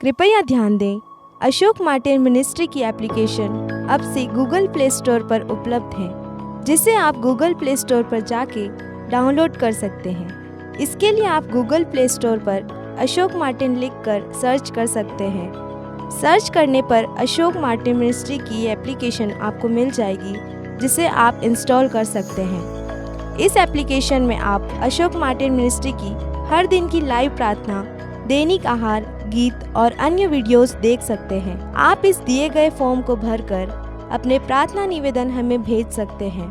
कृपया ध्यान दें, अशोक मार्टिन मिनिस्ट्री की एप्लीकेशन अब से गूगल प्ले स्टोर पर उपलब्ध है, जिसे आप गूगल प्ले स्टोर पर जाके डाउनलोड कर सकते हैं। इसके लिए आप गूगल प्ले स्टोर पर अशोक मार्टिन लिखकर सर्च कर सकते हैं। सर्च करने पर अशोक मार्टिन मिनिस्ट्री की एप्लीकेशन आपको मिल जाएगी, जिसे आप इंस्टॉल कर सकते हैं। इस एप्लीकेशन में आप अशोक मार्टिन मिनिस्ट्री की हर दिन की लाइव प्रार्थना, दैनिक आहार, गीत और अन्य वीडियोस देख सकते हैं। आप इस दिए गए फॉर्म को भरकर अपने प्रार्थना निवेदन हमें भेज सकते हैं।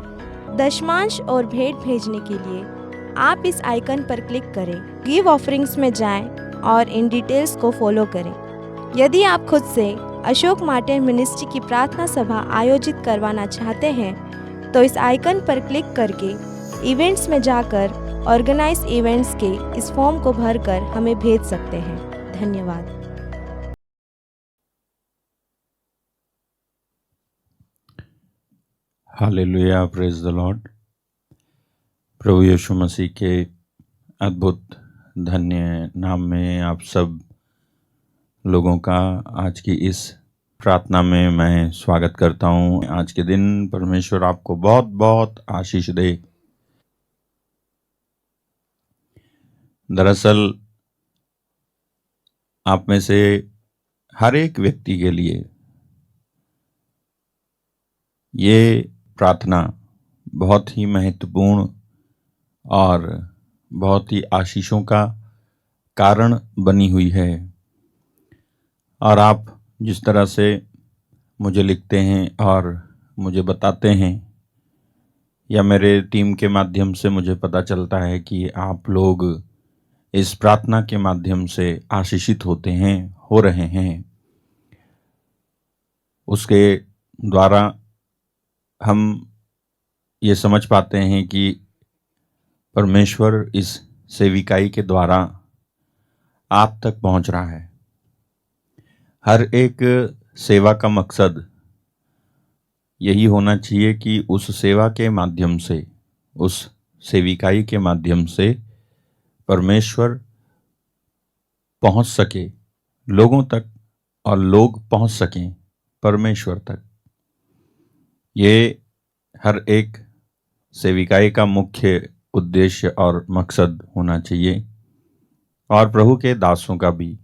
दशमांश और भेंट भेजने के लिए आप इस आइकन पर क्लिक करें, गिव ऑफरिंग्स में जाएं और इन डिटेल्स को फॉलो करें। यदि आप खुद से अशोक मार्टिन मिनिस्ट्री की प्रार्थना सभा आयोजित करवाना चाहते हैं, तो इस आइकन पर क्लिक करके इवेंट्स में जाकर ऑर्गेनाइज इवेंट्स के इस फॉर्म को भरकर हमें भेज सकते हैं। धन्यवाद। Hallelujah, praise the Lord. प्रभु यीशु मसीह के अद्भुत धन्य नाम में आप सब लोगों का आज की इस प्रार्थना में मैं स्वागत करता हूं। आज के दिन परमेश्वर आपको बहुत बहुत आशीष दे। दरअसल आप में से हर एक व्यक्ति के लिए ये प्रार्थना बहुत ही महत्वपूर्ण और बहुत ही आशीषों का कारण बनी हुई है। और आप जिस तरह से मुझे लिखते हैं और मुझे बताते हैं, या मेरे टीम के माध्यम से मुझे पता चलता है कि आप लोग इस प्रार्थना के माध्यम से आशीषित होते हैं, हो रहे हैं। उसके द्वारा हम ये समझ पाते हैं कि परमेश्वर इस सेविकाई के द्वारा आप तक पहुंच रहा है। हर एक सेवा का मकसद यही होना चाहिए कि उस सेवा के माध्यम से, उस सेविकाई के माध्यम से परमेश्वर पहुंच सके लोगों तक और लोग पहुंच सकें परमेश्वर तक। ये हर एक सेविकाई का मुख्य उद्देश्य और मकसद होना चाहिए, और प्रभु के दासों का भी,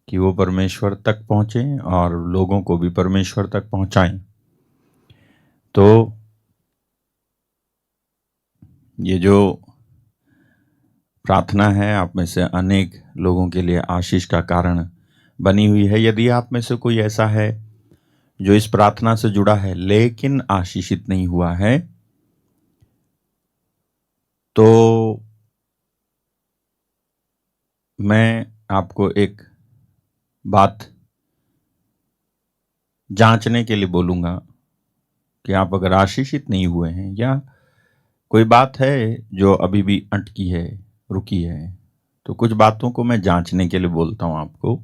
कि वो परमेश्वर तक पहुंचें और लोगों को भी परमेश्वर तक पहुंचाएं। तो ये जो प्रार्थना है आप में से अनेक लोगों के लिए आशीष का कारण बनी हुई है। यदि आप में से कोई ऐसा है जो इस प्रार्थना से जुड़ा है लेकिन आशीषित नहीं हुआ है, तो मैं आपको एक बात जांचने के लिए बोलूँगा कि आप अगर आशीषित नहीं हुए हैं, या कोई बात है जो अभी भी अटकी है, रुकी है, तो कुछ बातों को मैं जांचने के लिए बोलता हूं आपको।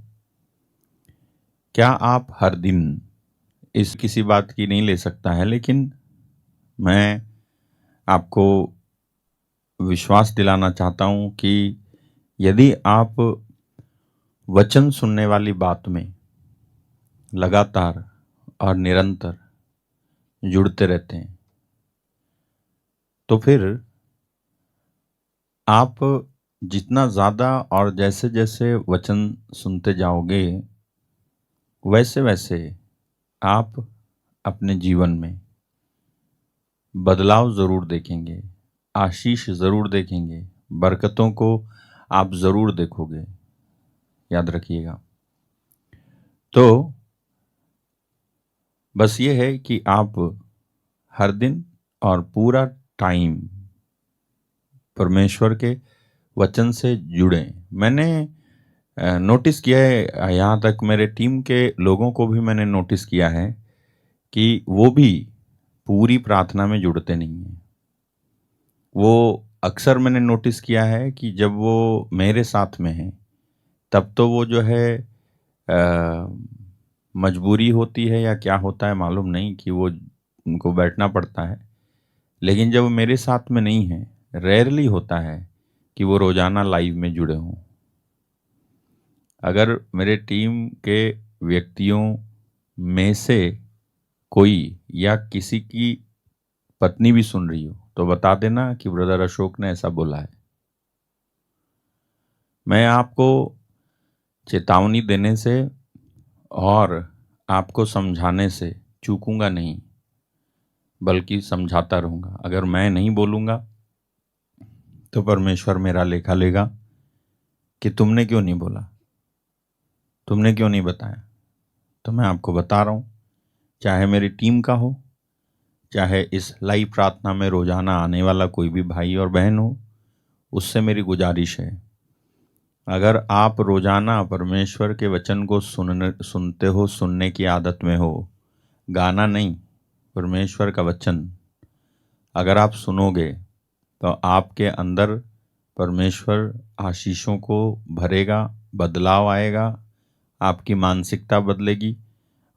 क्या आप हर दिन इस किसी बात की नहीं ले सकता है, लेकिन मैं आपको विश्वास दिलाना चाहता हूं कि यदि आप वचन सुनने वाली बात में लगातार और निरंतर जुड़ते रहते हैं, तो फिर आप जितना ज़्यादा और जैसे जैसे वचन सुनते जाओगे, वैसे वैसे आप अपने जीवन में बदलाव ज़रूर देखेंगे, आशीष ज़रूर देखेंगे, बरकतों को आप ज़रूर देखोगे। याद रखिएगा। तो बस ये है कि आप हर दिन और पूरा टाइम परमेश्वर के वचन से जुड़ें। मैंने नोटिस किया है, यहाँ तक मेरे टीम के लोगों को भी मैंने नोटिस किया है कि वो भी पूरी प्रार्थना में जुड़ते नहीं हैं। वो अक्सर मैंने नोटिस किया है कि जब वो मेरे साथ में हैं, तब तो वो जो है मजबूरी होती है या क्या होता है मालूम नहीं, कि वो उनको बैठना पड़ता है। लेकिन जब वो मेरे साथ में नहीं है, रेयरली होता है कि वो रोज़ाना लाइव में जुड़े हों। अगर मेरे टीम के व्यक्तियों में से कोई या किसी की पत्नी भी सुन रही हो तो बता देना कि ब्रदर अशोक ने ऐसा बोला है। मैं आपको चेतावनी देने से और आपको समझाने से चूकूंगा नहीं, बल्कि समझाता रहूंगा। अगर मैं नहीं बोलूंगा तो परमेश्वर मेरा लेखा लेगा कि तुमने क्यों नहीं बोला, तुमने क्यों नहीं बताया। तो मैं आपको बता रहा हूं, चाहे मेरी टीम का हो, चाहे इस लाइव प्रार्थना में रोजाना आने वाला कोई भी भाई और बहन हो, उससे मेरी गुजारिश है, अगर आप रोजाना परमेश्वर के वचन को सुनते हो, सुनने की आदत में हो, गाना नहीं, परमेश्वर का वचन अगर आप सुनोगे तो आपके अंदर परमेश्वर आशीषों को भरेगा, बदलाव आएगा, आपकी मानसिकता बदलेगी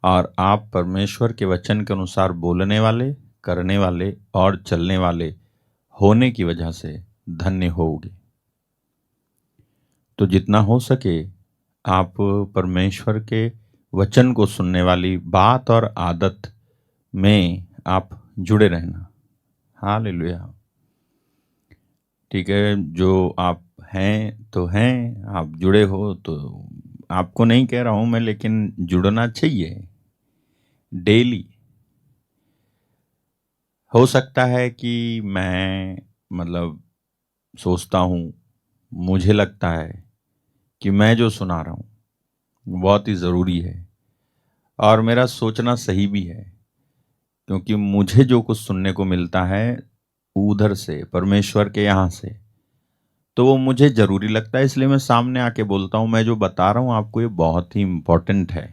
और आप परमेश्वर के वचन के अनुसार बोलने वाले, करने वाले और चलने वाले होने की वजह से धन्य होगे। तो जितना हो सके आप परमेश्वर के वचन को सुनने वाली बात और आदत में आप जुड़े रहना। हालेलुया। ठीक है, जो आप हैं तो हैं, आप जुड़े हो तो आपको नहीं कह रहा हूं मैं, लेकिन जुड़ना चाहिए डेली। हो सकता है कि मैं मतलब सोचता हूं, मुझे लगता है कि मैं जो सुना रहा हूं बहुत ही ज़रूरी है और मेरा सोचना सही भी है, क्योंकि मुझे जो कुछ सुनने को मिलता है उधर से, परमेश्वर के यहाँ से, तो वो मुझे ज़रूरी लगता है, इसलिए मैं सामने आके बोलता हूँ। मैं जो बता रहा हूँ आपको ये बहुत ही इम्पोर्टेंट है।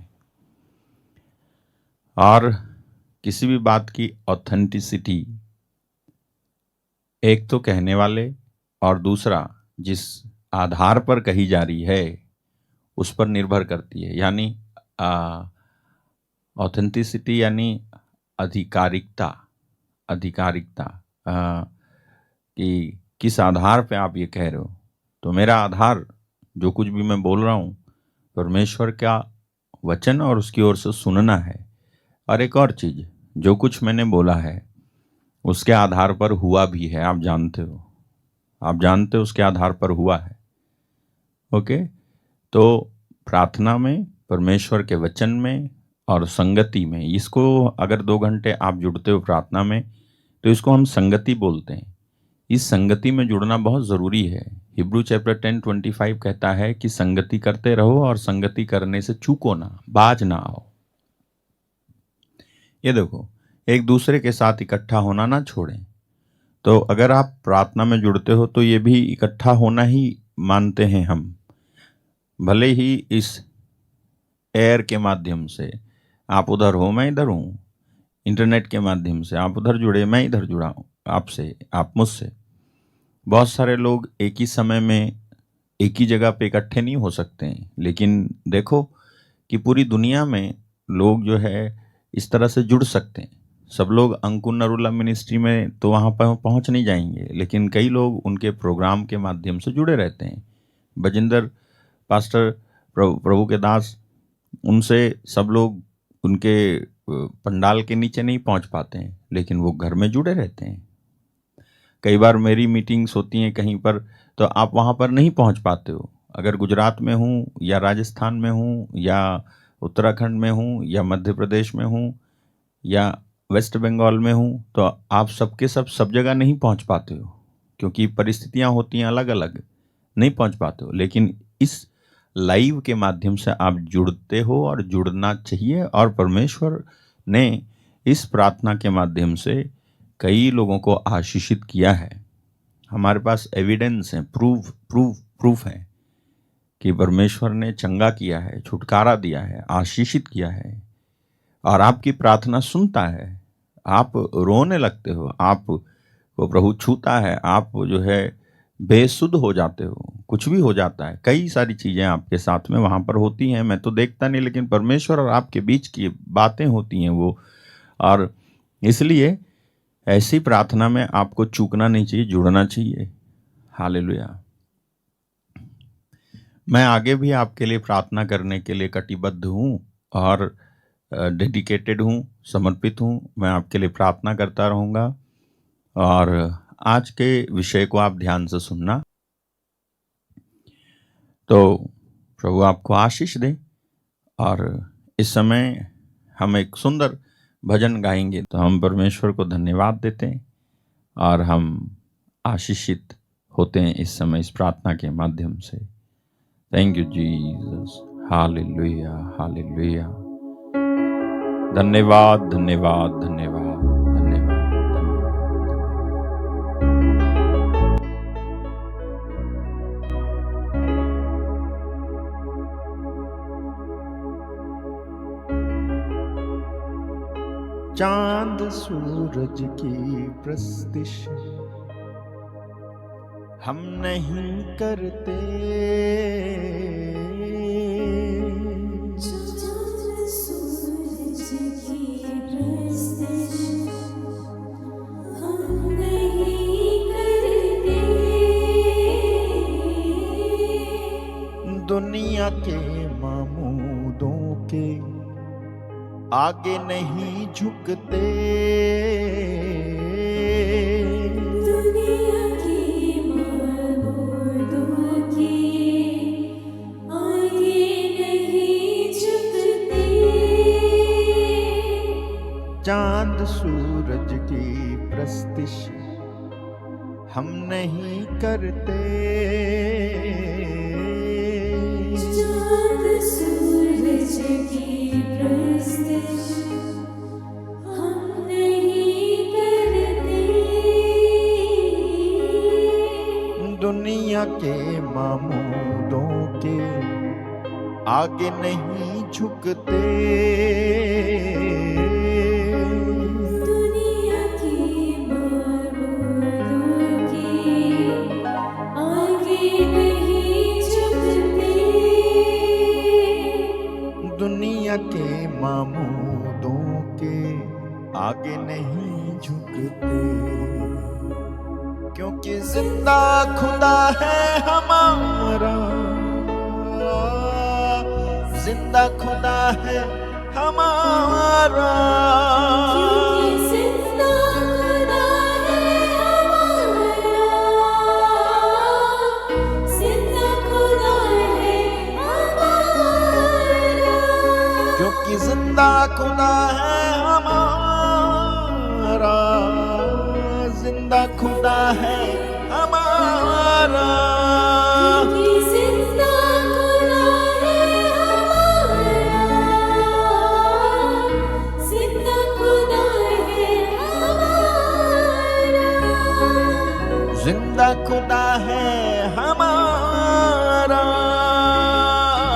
और किसी भी बात की ऑथेंटिसिटी एक तो कहने वाले और दूसरा जिस आधार पर कही जा रही है उस पर निर्भर करती है। यानी ऑथेंटिसिटी यानी आधिकारिकता, आधिकारिकता कि किस आधार पे आप ये कह रहे हो। तो मेरा आधार जो कुछ भी मैं बोल रहा हूँ परमेश्वर का वचन और उसकी ओर से सुनना है। और एक और चीज़, जो कुछ मैंने बोला है उसके आधार पर हुआ भी है, आप जानते हो, आप जानते हो उसके आधार पर हुआ है। ओके, तो प्रार्थना में, परमेश्वर के वचन में और संगति में, इसको अगर 2 घंटे आप जुड़ते हो प्रार्थना में तो इसको हम संगति बोलते हैं। इस संगति में जुड़ना बहुत ज़रूरी है। हिब्रू चैप्टर 10:25 कहता है कि संगति करते रहो और संगति करने से चूको ना, बाज ना आओ। ये देखो, एक दूसरे के साथ इकट्ठा होना ना छोड़ें। तो अगर आप प्रार्थना में जुड़ते हो तो ये भी इकट्ठा होना ही मानते हैं हम, भले ही इस एयर के माध्यम से आप उधर हो, मैं इधर हूँ, इंटरनेट के माध्यम से आप उधर जुड़े, मैं इधर जुड़ा हूँ आपसे, आप मुझसे। बहुत सारे लोग एक ही समय में एक ही जगह पे इकट्ठे नहीं हो सकते हैं, लेकिन देखो कि पूरी दुनिया में लोग जो है इस तरह से जुड़ सकते हैं। सब लोग अंकुर नरुला मिनिस्ट्री में तो वहाँ पर पहुँच नहीं जाएंगे, लेकिन कई लोग उनके प्रोग्राम के माध्यम से जुड़े रहते हैं। बजिंदर पास्टर प्रभु के दास, उनसे सब लोग उनके पंडाल के नीचे नहीं पहुँच पाते हैं, लेकिन वो घर में जुड़े रहते हैं। कई बार मेरी मीटिंग्स होती हैं कहीं पर, तो आप वहाँ पर नहीं पहुँच पाते हो। अगर गुजरात में हूँ या राजस्थान में हूँ या उत्तराखंड में हूँ या मध्य प्रदेश में हूँ या वेस्ट बंगाल में हूँ, तो आप सबके सब जगह नहीं पहुँच पाते हो, क्योंकि परिस्थितियाँ होती हैं अलग अलग, नहीं पहुँच पाते हो। लेकिन इस लाइव के माध्यम से आप जुड़ते हो और जुड़ना चाहिए। और परमेश्वर ने इस प्रार्थना के माध्यम से कई लोगों को आशीषित किया है। हमारे पास एविडेंस है, प्रूफ है कि परमेश्वर ने चंगा किया है, छुटकारा दिया है, आशीषित किया है और आपकी प्रार्थना सुनता है। आप रोने लगते हो, आप को प्रभु छूता है, आप जो है बेसुध हो जाते हो, कुछ भी हो जाता है, कई सारी चीज़ें आपके साथ में वहाँ पर होती हैं। मैं तो देखता नहीं, लेकिन परमेश्वर और आपके बीच की बातें होती हैं वो। और इसलिए ऐसी प्रार्थना में आपको चूकना नहीं चाहिए, जुड़ना चाहिए। हालेलुया। मैं आगे भी आपके लिए प्रार्थना करने के लिए कटिबद्ध हूँ और डेडिकेटेड हूँ, समर्पित हूँ। मैं आपके लिए प्रार्थना करता रहूँगा और आज के विषय को आप ध्यान से सुनना। तो प्रभु आपको आशीष दे। और इस समय हम एक सुंदर भजन गाएंगे, तो हम परमेश्वर को धन्यवाद देते हैं और हम आशीषित होते हैं इस समय इस प्रार्थना के माध्यम से। Thank you Jesus, hallelujah hallelujah. धन्यवाद धन्यवाद धन्यवाद धन्यवाद धन्यवाद। चांद सूरज की प्रस्तिश हम नहीं करते, दुनिया के मामूदों के आगे नहीं झुकते, दुनिया के मामूदों के आगे नहीं झुकते। चांद सूरज की प्रस्तिश हम नहीं करते, चांद सूरज की प्रस्तिश हम नहीं करते, दुनिया के मामूदों के आगे नहीं झुकते, दुनिया के मामूदों के आगे नहीं झुकते, दुनिया के मामूदों के आगे नहीं झुकते। क्योंकि जिंदा खुदा है हमारा, जिंदा खुदा है हमारा, क्योंकि जिंदा खुदा है हमारा, जिंदा खुदा है हमारा, क्योंकि जिंदा खुदा है हमारा, जिंदा खुदा है हमारा, क्योंकि जिंदा खुदा है हमारा,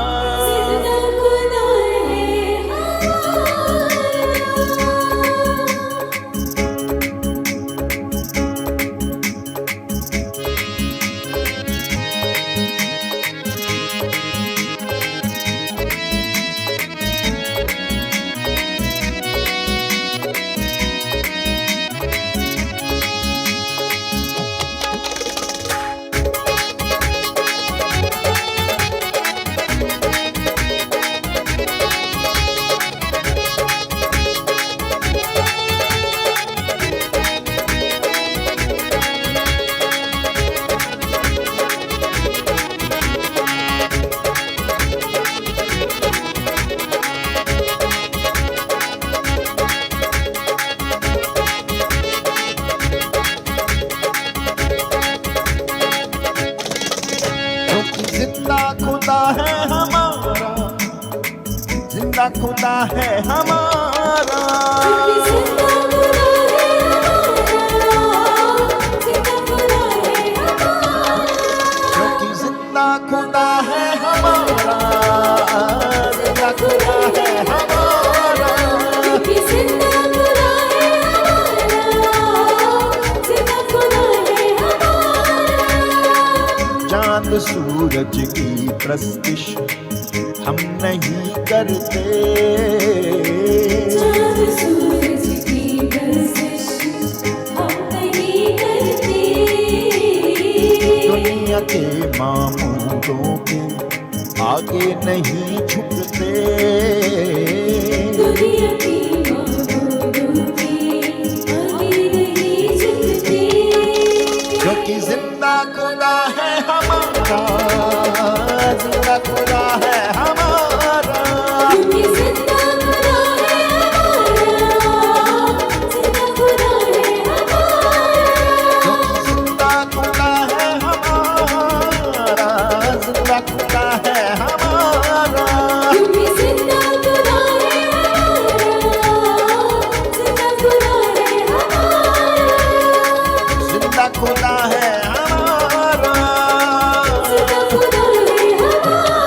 जिंदा खुदा है हमारा, जिंदा खुदा है हमारा, जिंदा खुदा है हमारा। जिंदा खुदा है हमारा, क्योंकि जिंदा खुदा है हमारा, जिंदा खुदा है हमारा, क्योंकि जिंदा खुदा है हमारा, जिंदा खुदा है हमारा। चांद सूरज की प्रस्तिश हम नहीं करते, चांद सूरज की प्रस्तिश हम नहीं करते, दुनिया के मामूदों के आगे नहीं झुकते। दुनिया की बातों की आगे नहीं झुकते। क्योंकि जिंदा खुदा है हमारा, जिंदा खुदा है हमारा, क्योंकि जिंदा खुदा है हमारा, जिंदा खुदा है हमारा। क्योंकि जिंदा खुदा है हमारा, जिंदा खुदा है हमारा। क्योंकि जिंदा खुदा है हमारा, जिंदा खुदा है हमारा, जिंदा खुदा है हमारा। जिंदा खुदा है हमारा।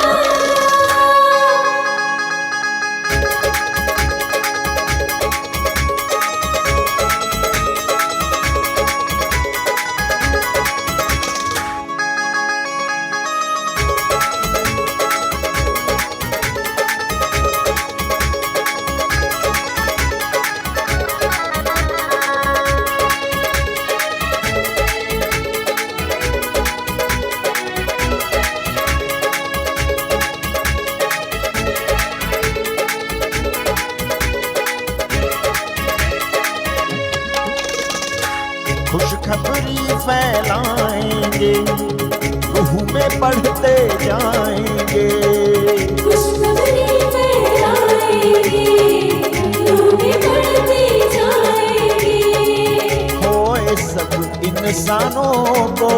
खुशखबरी फैलाएंगे, रूह में बढ़ते जाएंगे। खुशखबरी फैलाएंगे, रूह में बढ़ते जाएंगे। खोए सब इंसानों को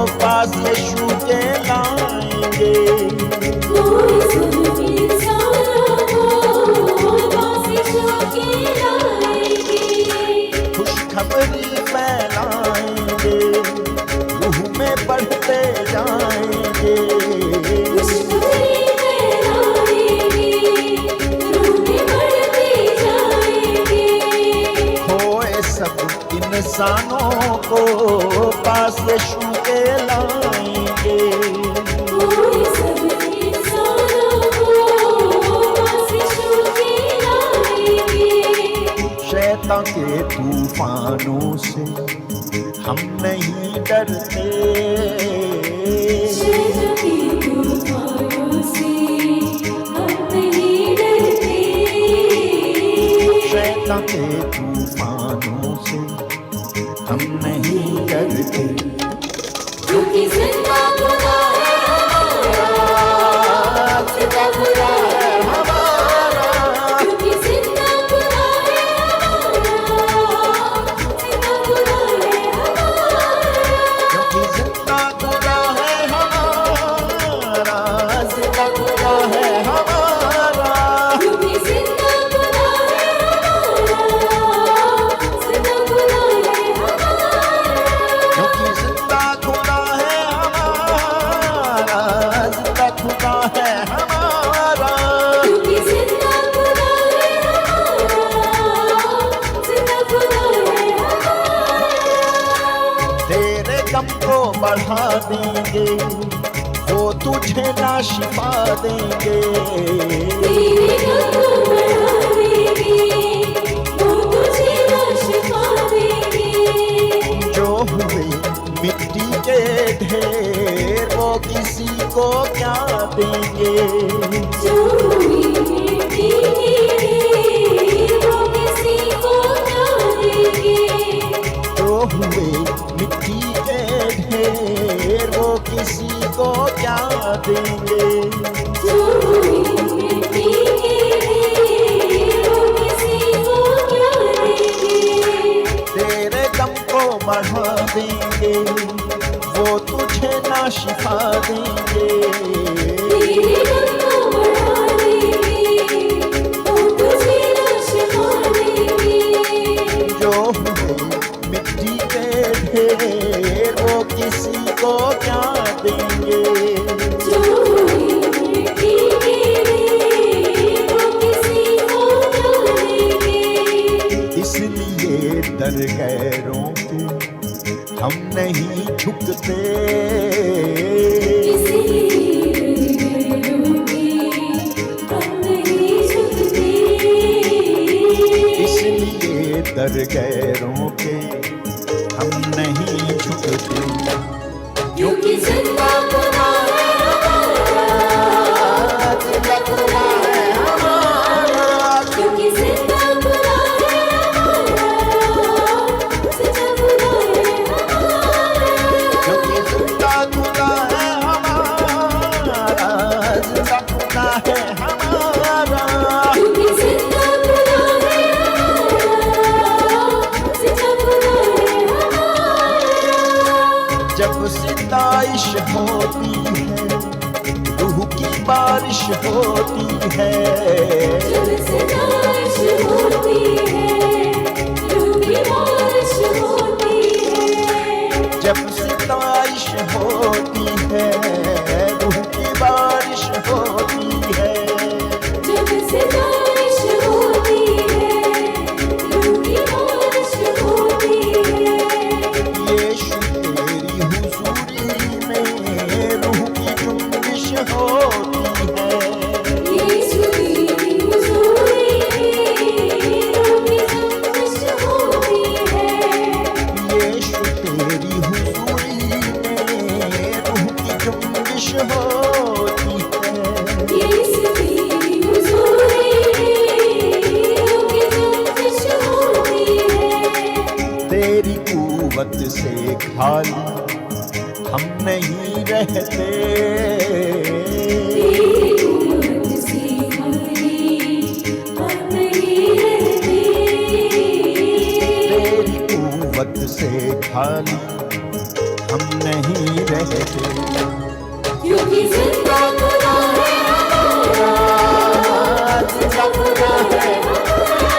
पास यीशु के लाएंगे। कोई सब इंसानों को पास यीशु के लाएंगे। खुशखबरी फैलाएंगे, रूह में बढ़ते जाएंगे। खुशखबरी फैलाएंगे, रूह में बढ़ते जाएंगे। खोए सब इंसानों को पास यीशु के लाएंगे। कोई सब इंसानों को पास यीशु के लाएंगे। शैतान के तूफानों से हम नहीं डरते। शैतान के तूफानों से हम नहीं डरते। शैतान के तूफानों से हम नहीं डरते। क्योंकि जिंदा खुदा है हमारा, जिंदा खुदा है हमारा। क्योंकि जिंदा खुदा है हमारा, जिंदा खुदा है हमारा। क्योंकि जिंदा खुदा है हमारा, जिंदा खुदा है हमारा। क्योंकि जिंदा खुदा है हमारा, जिंदा खुदा है हमारा। क्योंकि जिंदा खुदा है हमारा, जिंदा खुदा है हमारा। क्योंकि जिंदा खुदा है हमारा, जिंदा खुदा है हमारा। तेरे गम को बढ़ा देंगे, वो तुझे ना शिफा देंगे। तेरे गम को बढ़ा देंगे, वो तुझे ना शिफा देंगे। जो हुए मिट्टी के ढेर, वो किसी को क्या देंगे। जो हुई मिट्टी के ढेर, वो किसी को क्या देंगे। जो हुए मिट्टी के ढेर, वो किसी को क्या देंगे। जो हुई मिट्टी के ढेर, वो किसी को क्या देंगे। तेरे गम को बढ़ा देंगे, वो तुझे ना शिफा देंगे। तेरे गम को बढ़ा देंगे, वो तुझे ना शिफा देंगे। जो हुए मिट्टी के ढेर, वो किसी को क्या देंगे। जो हुई मिट्टी के ढेर, वो किसी को क्या देंगे। इसलिए दर गैरों के हम नहीं झुकते। इसलिए दर गैरों के हम नहीं झुकते। क्योंकि जिंदा खुदा है हमारा, खुदा है हमारा। क्योंकि जिंदा खुदा है हमारा, जिंदा खुदा है हमारा। जब सिताइश होती है रूह की बारिश होती है। जब सिताइश होती है, रूह की बारिश होती है। जब सिताइश होती है रूह की बारिश होती है। जब सिताइश होती है, रूह की बारिश होती है। यीशु तेरी हुजूरी में रूह की जुम्बिश होती है। यीशु तेरी हुजूरी में रूह की जुम्बिश होती है। यीशु तेरी हुजूरी में रूह की जुम्बिश होती है। यीशु तेरी हुजूरी में रूह की जुम्बिश होती है। तेरी कुव्वत से खाली हम नहीं रहते। तेरी कुव्वत से खाली हम नहीं रहते। तेरी कुव्वत से खाली हम नहीं रहते। क्योंकि जिंदा खुदा है हमारा, जिंदा खुदा है हमारा।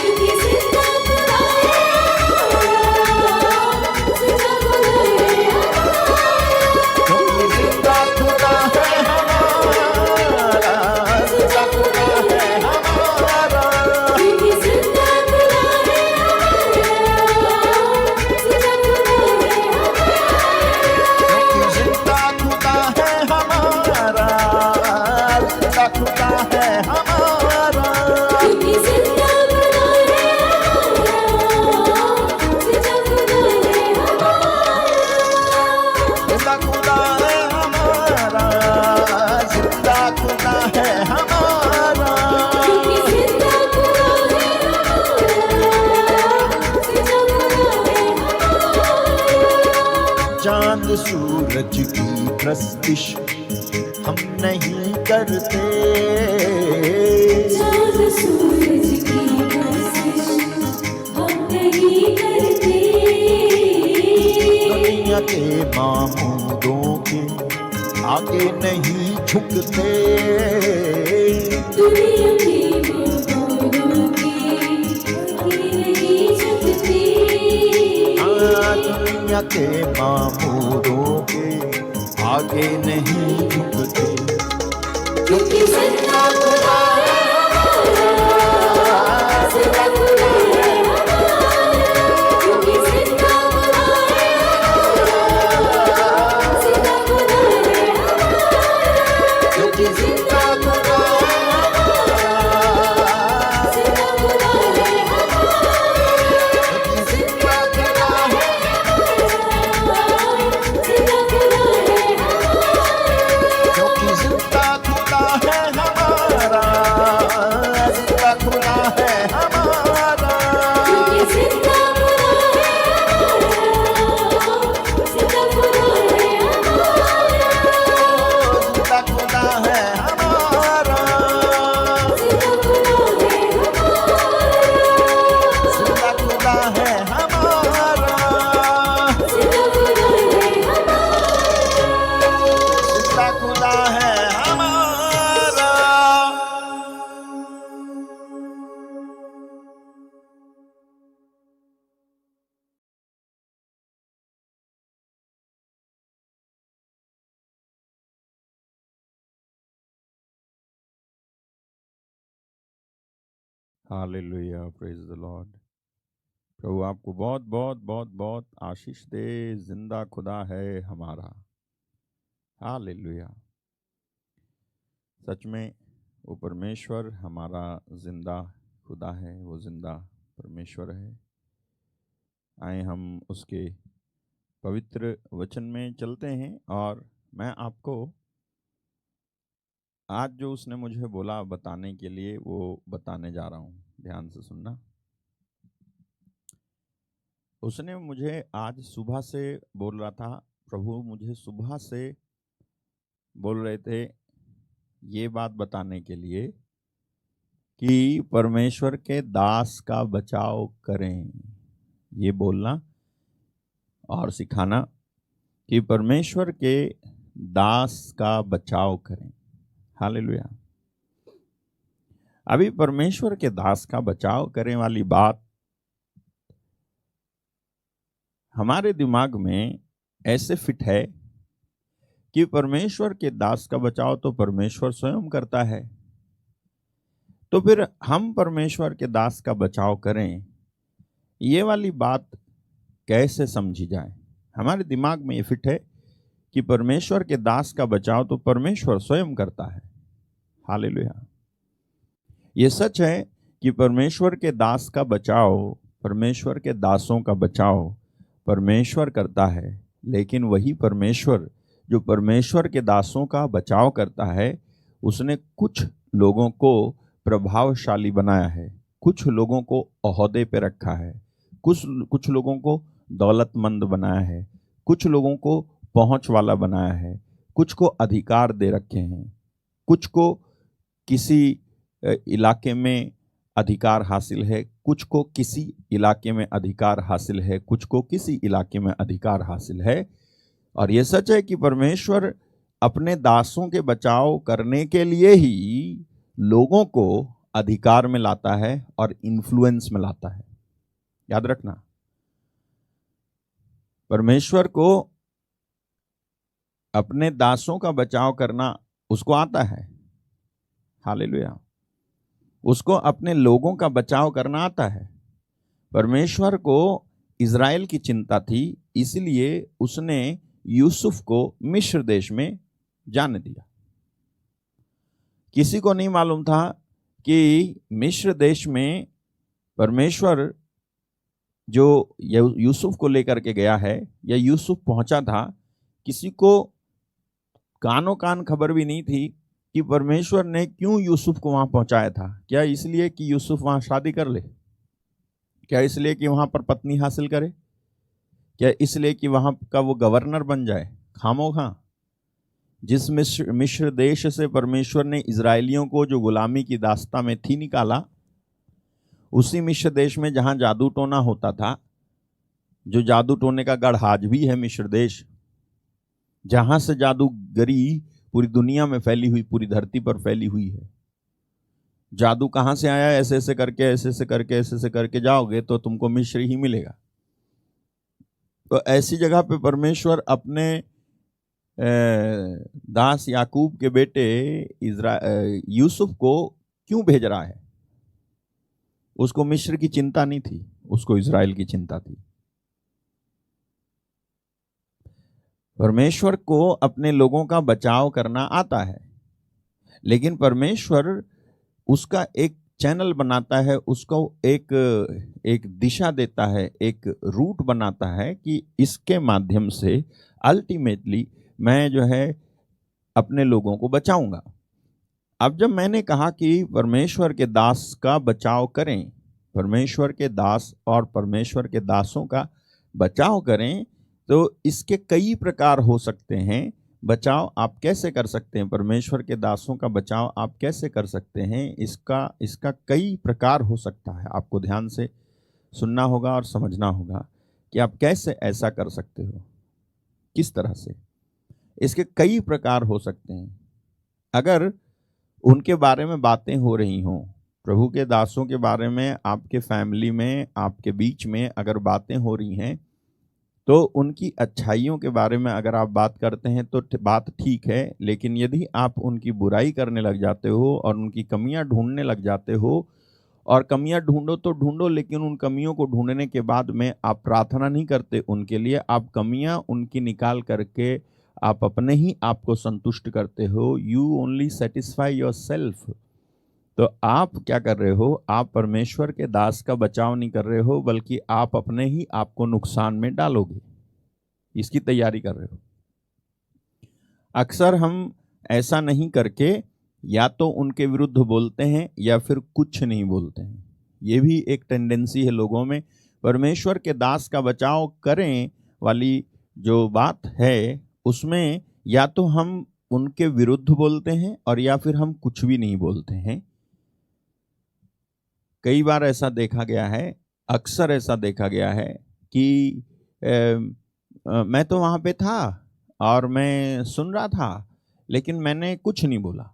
क्योंकि जिंदा खुदा है हमारा, जिंदा खुदा है हमारा। क्योंकि जिंदा खुदा है हमारा, जिंदा खुदा है हमारा। क्योंकि जिंदा खुदा है हमारा, जिंदा खुदा है हमारा। क्योंकि जिंदा खुदा है हमारा, जिंदा खुदा है हमारा। क्योंकि जिंदा खुदा है हमारा, जिंदा खुदा है हमारा। जिंदा खुदा है हमारा, जिंदा खुदा है हमारा। क्योंकि जिंदा खुदा है हमारा, जिंदा खुदा है हमारा। चांद सूरज की प्रस्तिश हम नहीं करते। चाँद सूरज की परस्तिश हम नहीं करते। दुनिया के मामूदों के आगे नहीं झुकते। दुनिया के मामूदों के आगे नहीं झुकते। दुनिया के मामूदों के आगे नहीं झुकते। क्योंकि जिंदा खुदा है हमारा, जिंदा खुदा है हमारा। क्योंकि जिंदा खुदा है हमारा, जिंदा खुदा है हमारा। क्योंकि जिंदा खुदा है हमारा, जिंदा खुदा है हमारा। क्योंकि जिंदा खुदा है जिंदा खुदा है हमारा। क्योंकि जिंदा खुदा है हमारा, जिंदा खुदा है हमारा। क्योंकि जिंदा खुदा है हमारा, जिंदा खुदा है हमारा। जिंदा खुदा है हमारा, जिंदा खुदा है हमारा। जिंदा खुदा है हमारा। Hallelujah, praise the Lord. प्रभु आपको बहुत बहुत बहुत बहुत आशीष दे। जिंदा खुदा है हमारा। हालेलुया। सच में वो परमेश्वर हमारा जिंदा खुदा है, वो जिंदा परमेश्वर है। आए हम उसके पवित्र वचन में चलते हैं और मैं आपको आज जो उसने मुझे बोला बताने के लिए वो बताने जा रहा हूँ। ध्यान से सुनना। उसने मुझे आज सुबह से बोल रहा था, प्रभु मुझे सुबह से बोल रहे थे ये बात बताने के लिए कि परमेश्वर के दास का बचाव करें, ये बोलना और सिखाना कि परमेश्वर के दास का बचाव करें। हालेलुया। अभी परमेश्वर के दास का बचाव करने वाली बात हमारे दिमाग में ऐसे फिट है कि परमेश्वर के दास का बचाव तो परमेश्वर स्वयं करता है, तो फिर हम परमेश्वर के दास का बचाव करें, ये वाली बात कैसे समझी जाए। हमारे दिमाग में ये फिट है कि परमेश्वर के दास का बचाव तो परमेश्वर स्वयं करता है। हालेलुया। ये सच है कि परमेश्वर के दास का बचाव, परमेश्वर के दासों का बचाव परमेश्वर करता है, लेकिन वही परमेश्वर जो परमेश्वर के दासों का बचाव करता है, उसने कुछ लोगों को प्रभावशाली बनाया है, कुछ लोगों को ओहदे पे रखा है, कुछ लोगों को दौलतमंद बनाया है, कुछ लोगों को पहुंच वाला बनाया है, कुछ को अधिकार दे रखे हैं, कुछ को किसी इलाके में अधिकार हासिल है, कुछ को किसी इलाके में अधिकार हासिल है, कुछ को किसी इलाके में अधिकार हासिल है। और ये सच है कि परमेश्वर अपने दासों के बचाव करने के लिए ही लोगों को अधिकार में लाता है और इन्फ्लुएंस में लाता है। याद रखना, परमेश्वर को अपने दासों का बचाव करना उसको आता है। हालेलुया। उसको अपने लोगों का बचाव करना आता है। परमेश्वर को इज़राइल की चिंता थी, इसलिए उसने यूसुफ को मिस्र देश में जाने दिया। किसी को नहीं मालूम था कि मिस्र देश में परमेश्वर जो यूसुफ को लेकर के गया है या यूसुफ पहुंचा था, किसी को कानो कान खबर भी नहीं थी कि परमेश्वर ने क्यों यूसुफ को वहां पहुंचाया था। क्या इसलिए कि यूसुफ वहां शादी कर ले? क्या इसलिए कि वहां पर पत्नी हासिल करे? क्या इसलिए कि वहां का वो गवर्नर बन जाए? खामोखा। जिस मिस्र देश से परमेश्वर ने इजरायलियों को जो गुलामी की दास्ता में थी निकाला, उसी मिस्र देश में जहां जादू टोना होता था, जो जादू टोने का गढ़ आज भी है मिस्र देश, जहां से जादूगरी पूरी दुनिया में फैली हुई, पूरी धरती पर फैली हुई है। जादू कहां से आया? ऐसे ऐसे करके, ऐसे ऐसे करके, ऐसे ऐसे करके जाओगे तो तुमको मिस्र ही मिलेगा। तो ऐसी जगह पे परमेश्वर अपने दास याकूब के बेटे यूसुफ को क्यों भेज रहा है? उसको मिस्र की चिंता नहीं थी, उसको इजराइल की चिंता थी। परमेश्वर को अपने लोगों का बचाव करना आता है, लेकिन परमेश्वर उसका एक चैनल बनाता है, उसको एक दिशा देता है, एक रूट बनाता है कि इसके माध्यम से अल्टीमेटली मैं जो है अपने लोगों को बचाऊंगा। अब जब मैंने कहा कि परमेश्वर के दास का बचाव करें, परमेश्वर के दास और परमेश्वर के दासों का बचाव करें, तो इसके कई प्रकार हो सकते हैं। बचाव आप कैसे कर सकते हैं? परमेश्वर के दासों का बचाव आप कैसे कर सकते हैं? इसका कई प्रकार हो सकता है। आपको ध्यान से सुनना होगा और समझना होगा कि आप कैसे ऐसा कर सकते हो, किस तरह से। इसके कई प्रकार हो सकते हैं। अगर उनके बारे में बातें हो रही हों, प्रभु के दासों के बारे में, आपके फैमिली में, आपके बीच में अगर बातें हो रही हैं, तो उनकी अच्छाइयों के बारे में अगर आप बात करते हैं तो बात ठीक है। लेकिन यदि आप उनकी बुराई करने लग जाते हो और उनकी कमियां ढूंढने लग जाते हो, और कमियां ढूंढो तो ढूंढो, लेकिन उन कमियों को ढूंढने के बाद में आप प्रार्थना नहीं करते उनके लिए, आप कमियां उनकी निकाल करके आप अपने ही आप को संतुष्ट करते हो। You only satisfy your self. तो आप क्या कर रहे हो? आप परमेश्वर के दास का बचाव नहीं कर रहे हो, बल्कि आप अपने ही आप को नुकसान में डालोगे, इसकी तैयारी कर रहे हो। अक्सर हम ऐसा नहीं करके या तो उनके विरुद्ध बोलते हैं या फिर कुछ नहीं बोलते हैं। ये भी एक टेंडेंसी है लोगों में। परमेश्वर के दास का बचाव करें वाली जो बात है, उसमें या तो हम उनके विरुद्ध बोलते हैं और या फिर हम कुछ भी नहीं बोलते हैं। कई बार ऐसा देखा गया है, अक्सर ऐसा देखा गया है कि मैं तो वहां पे था और मैं सुन रहा था, लेकिन मैंने कुछ नहीं बोला।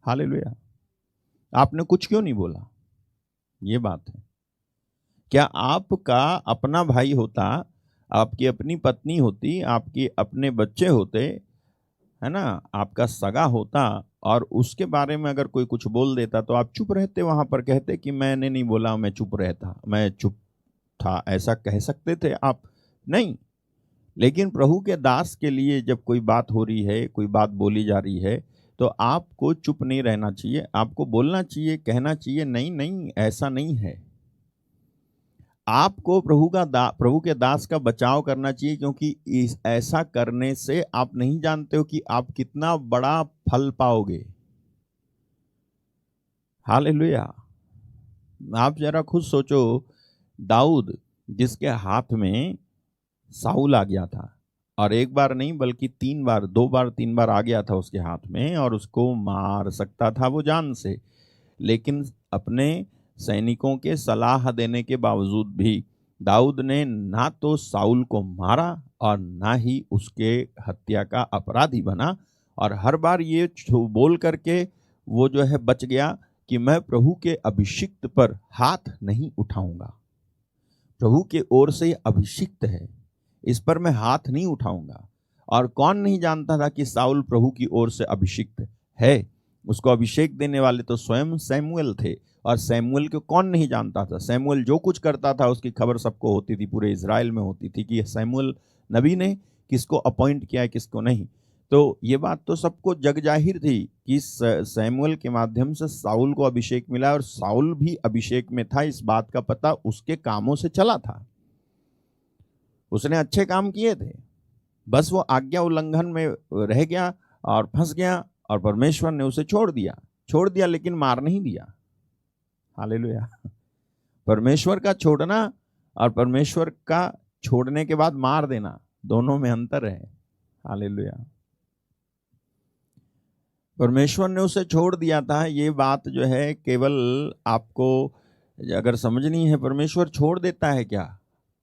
हालेलुया। आपने कुछ क्यों नहीं बोला? ये बात है। क्या आपका अपना भाई होता, आपकी अपनी पत्नी होती, आपके अपने बच्चे होते, है ना, आपका सगा होता, और उसके बारे में अगर कोई कुछ बोल देता तो आप चुप रहते, वहां पर कहते कि मैंने नहीं बोला, मैं चुप रहता, मैं चुप था, ऐसा कह सकते थे आप? नहीं। लेकिन प्रभु के दास के लिए जब कोई बात हो रही है, कोई बात बोली जा रही है, तो आपको चुप नहीं रहना चाहिए, आपको बोलना चाहिए, कहना चाहिए, नहीं नहीं ऐसा नहीं है। आपको प्रभु के दास का बचाव करना चाहिए, क्योंकि ऐसा करने से आप नहीं जानते हो कि आप कितना बड़ा फल पाओगे। हालेलुया। आप जरा खुद सोचो, दाऊद जिसके हाथ में साउल आ गया था, और एक बार नहीं बल्कि 3 बार, 2 बार 3 बार आ गया था उसके हाथ में, और उसको मार सकता था वो जान से, लेकिन अपने सैनिकों के सलाह देने के बावजूद भी दाऊद ने ना तो साउल को मारा और ना ही उसके हत्या का अपराधी बना, और हर बार ये बोल करके वो जो है बच गया कि मैं प्रभु के अभिषिक्त पर हाथ नहीं उठाऊंगा। प्रभु के ओर से अभिषिक्त है, इस पर मैं हाथ नहीं उठाऊंगा। और कौन नहीं जानता था कि साउल प्रभु की ओर से अभिषिक्त है? उसको अभिषेक देने वाले तो स्वयं सैमुएल थे, और सैमुएल को कौन नहीं जानता था? सैमुएल जो कुछ करता था उसकी खबर सबको होती थी, पूरे इज़राइल में होती थी कि सैमुएल नबी ने किसको अपॉइंट किया है, किसको नहीं। तो ये बात तो सबको जग जाहिर थी कि सैमुएल के माध्यम से साउल को अभिषेक मिला, और साउल भी अभिषेक में था, इस बात का पता उसके कामों से चला था। उसने अच्छे काम किए थे, बस वो आज्ञा उल्लंघन में रह गया और फंस गया, और परमेश्वर ने उसे छोड़ दिया, लेकिन मार नहीं दिया। हालेलुया। परमेश्वर का छोड़ना और परमेश्वर का छोड़ने के बाद मार देना, दोनों में अंतर है। हालेलुया। परमेश्वर ने उसे छोड़ दिया था, ये बात जो है केवल आपको अगर समझनी है। परमेश्वर छोड़ देता है क्या?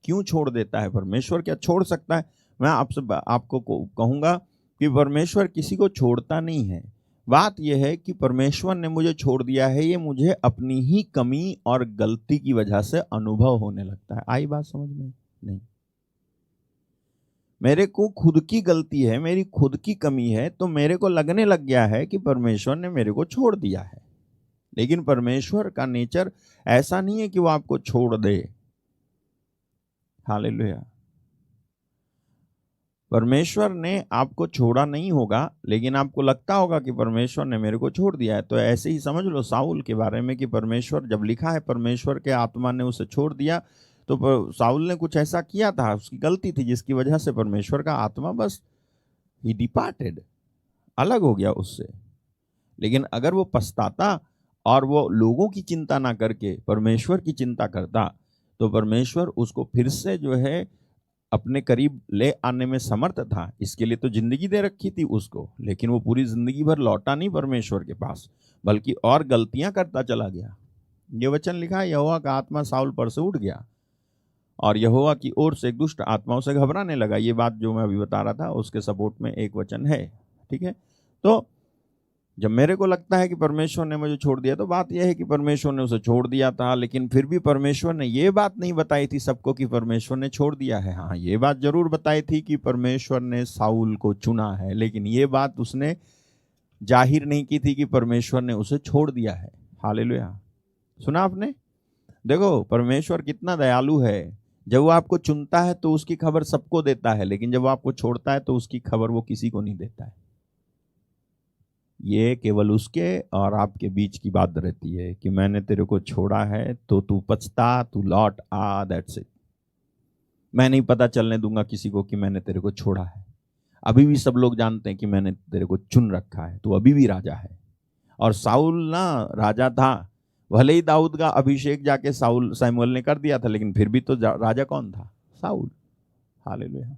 क्यों छोड़ देता है? परमेश्वर क्या छोड़ सकता है? मैं आपको कहूंगा कि परमेश्वर किसी को छोड़ता नहीं है। बात यह है कि परमेश्वर ने मुझे छोड़ दिया है, ये मुझे अपनी ही कमी और गलती की वजह से अनुभव होने लगता है। आई बात समझ में? नहीं, मेरे को खुद की गलती है, मेरी खुद की कमी है, तो मेरे को लगने लग गया है कि परमेश्वर ने मेरे को छोड़ दिया है। लेकिन परमेश्वर का नेचर ऐसा नहीं है कि वो आपको छोड़ दे। हालेलुया। परमेश्वर ने आपको छोड़ा नहीं होगा, लेकिन आपको लगता होगा कि परमेश्वर ने मेरे को छोड़ दिया है। तो ऐसे ही समझ लो साउल के बारे में कि परमेश्वर, जब लिखा है परमेश्वर के आत्मा ने उसे छोड़ दिया, तो साउल ने कुछ ऐसा किया था, उसकी गलती थी, जिसकी वजह से परमेश्वर का आत्मा बस ही डिपार्टेड, अलग हो गया उससे। लेकिन अगर वो पछताता और वो लोगों की चिंता ना करके परमेश्वर की चिंता करता, तो परमेश्वर उसको फिर से जो है अपने करीब ले आने में समर्थ था। इसके लिए तो जिंदगी दे रखी थी उसको, लेकिन वो पूरी जिंदगी भर लौटा नहीं परमेश्वर के पास, बल्कि और गलतियां करता चला गया। ये वचन लिखा है, यहोवा का आत्मा साउल पर से उठ गया और यहोवा की ओर से एक दुष्ट आत्माओं से घबराने लगा। ये बात जो मैं अभी बता रहा था उसके सपोर्ट में एक वचन है, ठीक है। तो जब मेरे को लगता है कि परमेश्वर ने मुझे छोड़ दिया, तो बात यह है कि परमेश्वर ने उसे छोड़ दिया था, लेकिन फिर भी परमेश्वर ने ये बात नहीं बताई थी सबको कि परमेश्वर ने छोड़ दिया है। हाँ, ये बात जरूर बताई थी कि परमेश्वर ने साउल को चुना है, लेकिन ये बात उसने जाहिर नहीं की थी कि परमेश्वर ने उसे छोड़ दिया है। हालेलुया। सुना आपने? देखो परमेश्वर कितना दयालु है। जब वो आपको चुनता है तो उसकी खबर सबको देता है, लेकिन जब वो आपको छोड़ता है तो उसकी खबर वो किसी को नहीं देता है। ये केवल उसके और आपके बीच की बात रहती है कि मैंने तेरे को छोड़ा है तो तू पछता, तू लौट आ, दैट्स इट। मैं नहीं पता चलने दूंगा किसी को कि मैंने तेरे को छोड़ा है। अभी भी सब लोग जानते हैं कि मैंने तेरे को चुन रखा है, तू अभी भी राजा है। और साउल ना राजा था, भले ही दाऊद का अभिषेक जाके सैमुएल ने कर दिया था, लेकिन फिर भी तो राजा कौन था? साउल। हालेलुया।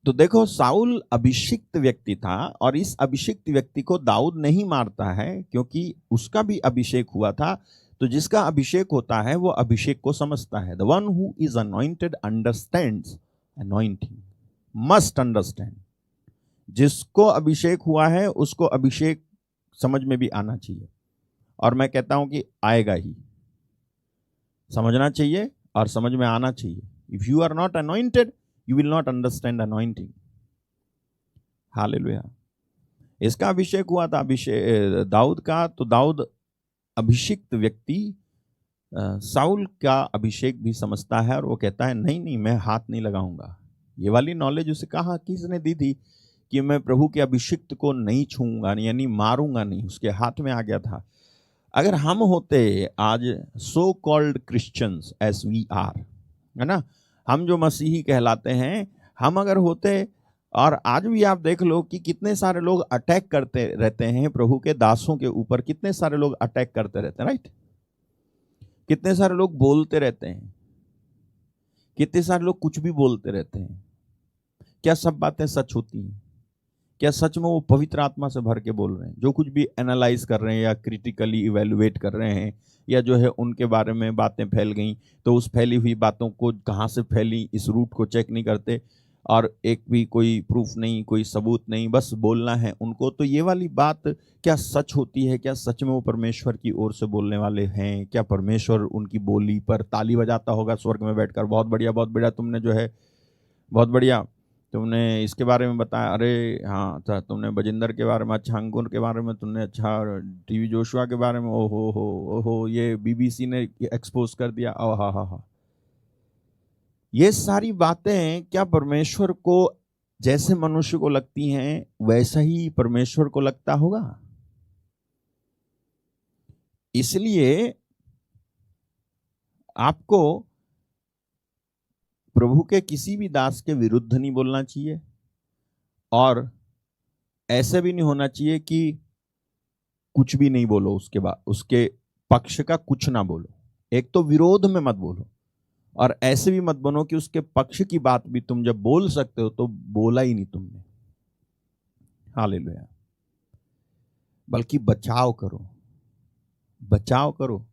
तो देखो, साउल अभिषिक्त व्यक्ति था और इस अभिषिक्त व्यक्ति को दाऊद नहीं मारता है क्योंकि उसका भी अभिषेक हुआ था। तो जिसका अभिषेक होता है वो अभिषेक को समझता है। The one who is anointed understands anointing, must understand. जिसको अभिषेक हुआ है उसको अभिषेक समझ में भी आना चाहिए, और मैं कहता हूं कि आएगा ही। समझना चाहिए और समझ में आना चाहिए। If you are not anointed you will not understand anointing. Hallelujah. इसका अभिषेक हुआ था दाऊद का, तो दाऊद अभिषिक्त व्यक्ति साउल का अभिषेक भी समझता है और वो कहता है नहीं नहीं, मैं हाथ नहीं लगाऊंगा। ये वाली नॉलेज उसे कहा किसने दी थी कि मैं प्रभु के अभिषिक्त को नहीं छूऊंगा, यानी मारूंगा नहीं, उसके हाथ में आ गया था। अगर हम होते आज so called Christians as we are, है ना, हम जो मसीही कहलाते हैं, हम अगर होते, और आज भी आप देख लो कि कितने सारे लोग अटैक करते रहते हैं प्रभु के दासों के ऊपर, कितने सारे लोग अटैक करते रहते हैं, राइट। कितने सारे लोग बोलते रहते हैं, कितने सारे लोग कुछ भी बोलते रहते हैं। क्या सब बातें सच होती हैं? क्या सच में वो पवित्र आत्मा से भर के बोल रहे हैं? जो कुछ भी एनालाइज कर रहे हैं या क्रिटिकली इवेलुएट कर रहे हैं, या जो है उनके बारे में बातें फैल गई तो उस फैली हुई बातों को कहाँ से फैली इस रूट को चेक नहीं करते, और एक भी कोई प्रूफ नहीं, कोई सबूत नहीं, बस बोलना है उनको। तो ये वाली बात क्या सच होती है? क्या सच में वो परमेश्वर की ओर से बोलने वाले हैं? क्या परमेश्वर उनकी बोली पर ताली बजाता होगा स्वर्ग में बैठकर? बहुत बढ़िया, बहुत बढ़िया, तुमने जो है बहुत बढ़िया, तुमने इसके बारे में बताया। अरे हाँ, था तुमने बजिंदर के बारे में अच्छा, अंकुर के बारे में तुमने अच्छा, टीवी जोशुआ के बारे में ओहो, ये बीबीसी ने एक्सपोज कर दिया। हा। ये सारी बातें क्या परमेश्वर को जैसे मनुष्य को लगती हैं वैसा ही परमेश्वर को लगता होगा? इसलिए आपको प्रभु के किसी भी दास के विरुद्ध नहीं बोलना चाहिए, और ऐसे भी नहीं होना चाहिए कि कुछ भी नहीं बोलो उसके बाद, उसके पक्ष का कुछ ना बोलो। एक तो विरोध में मत बोलो, और ऐसे भी मत बनो कि उसके पक्ष की बात भी तुम जब बोल सकते हो तो बोला ही नहीं तुमने। हालेलुया। बल्कि बचाव करो, बचाव करो।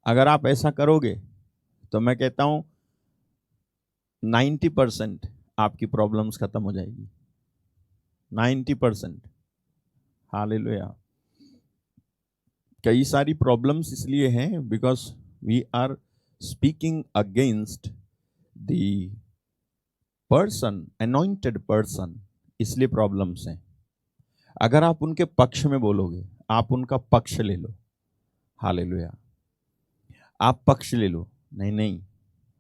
अगर आप ऐसा करोगे तो मैं कहता हूं 90% आपकी प्रॉब्लम्स खत्म हो जाएगी। 90%। हालेलुया। कई सारी प्रॉब्लम्स इसलिए हैं because we are speaking against the person, anointed person, इसलिए प्रॉब्लम्स हैं। अगर आप उनके पक्ष में बोलोगे, आप उनका पक्ष ले लो। हालेलुया। आप पक्ष ले लो, नहीं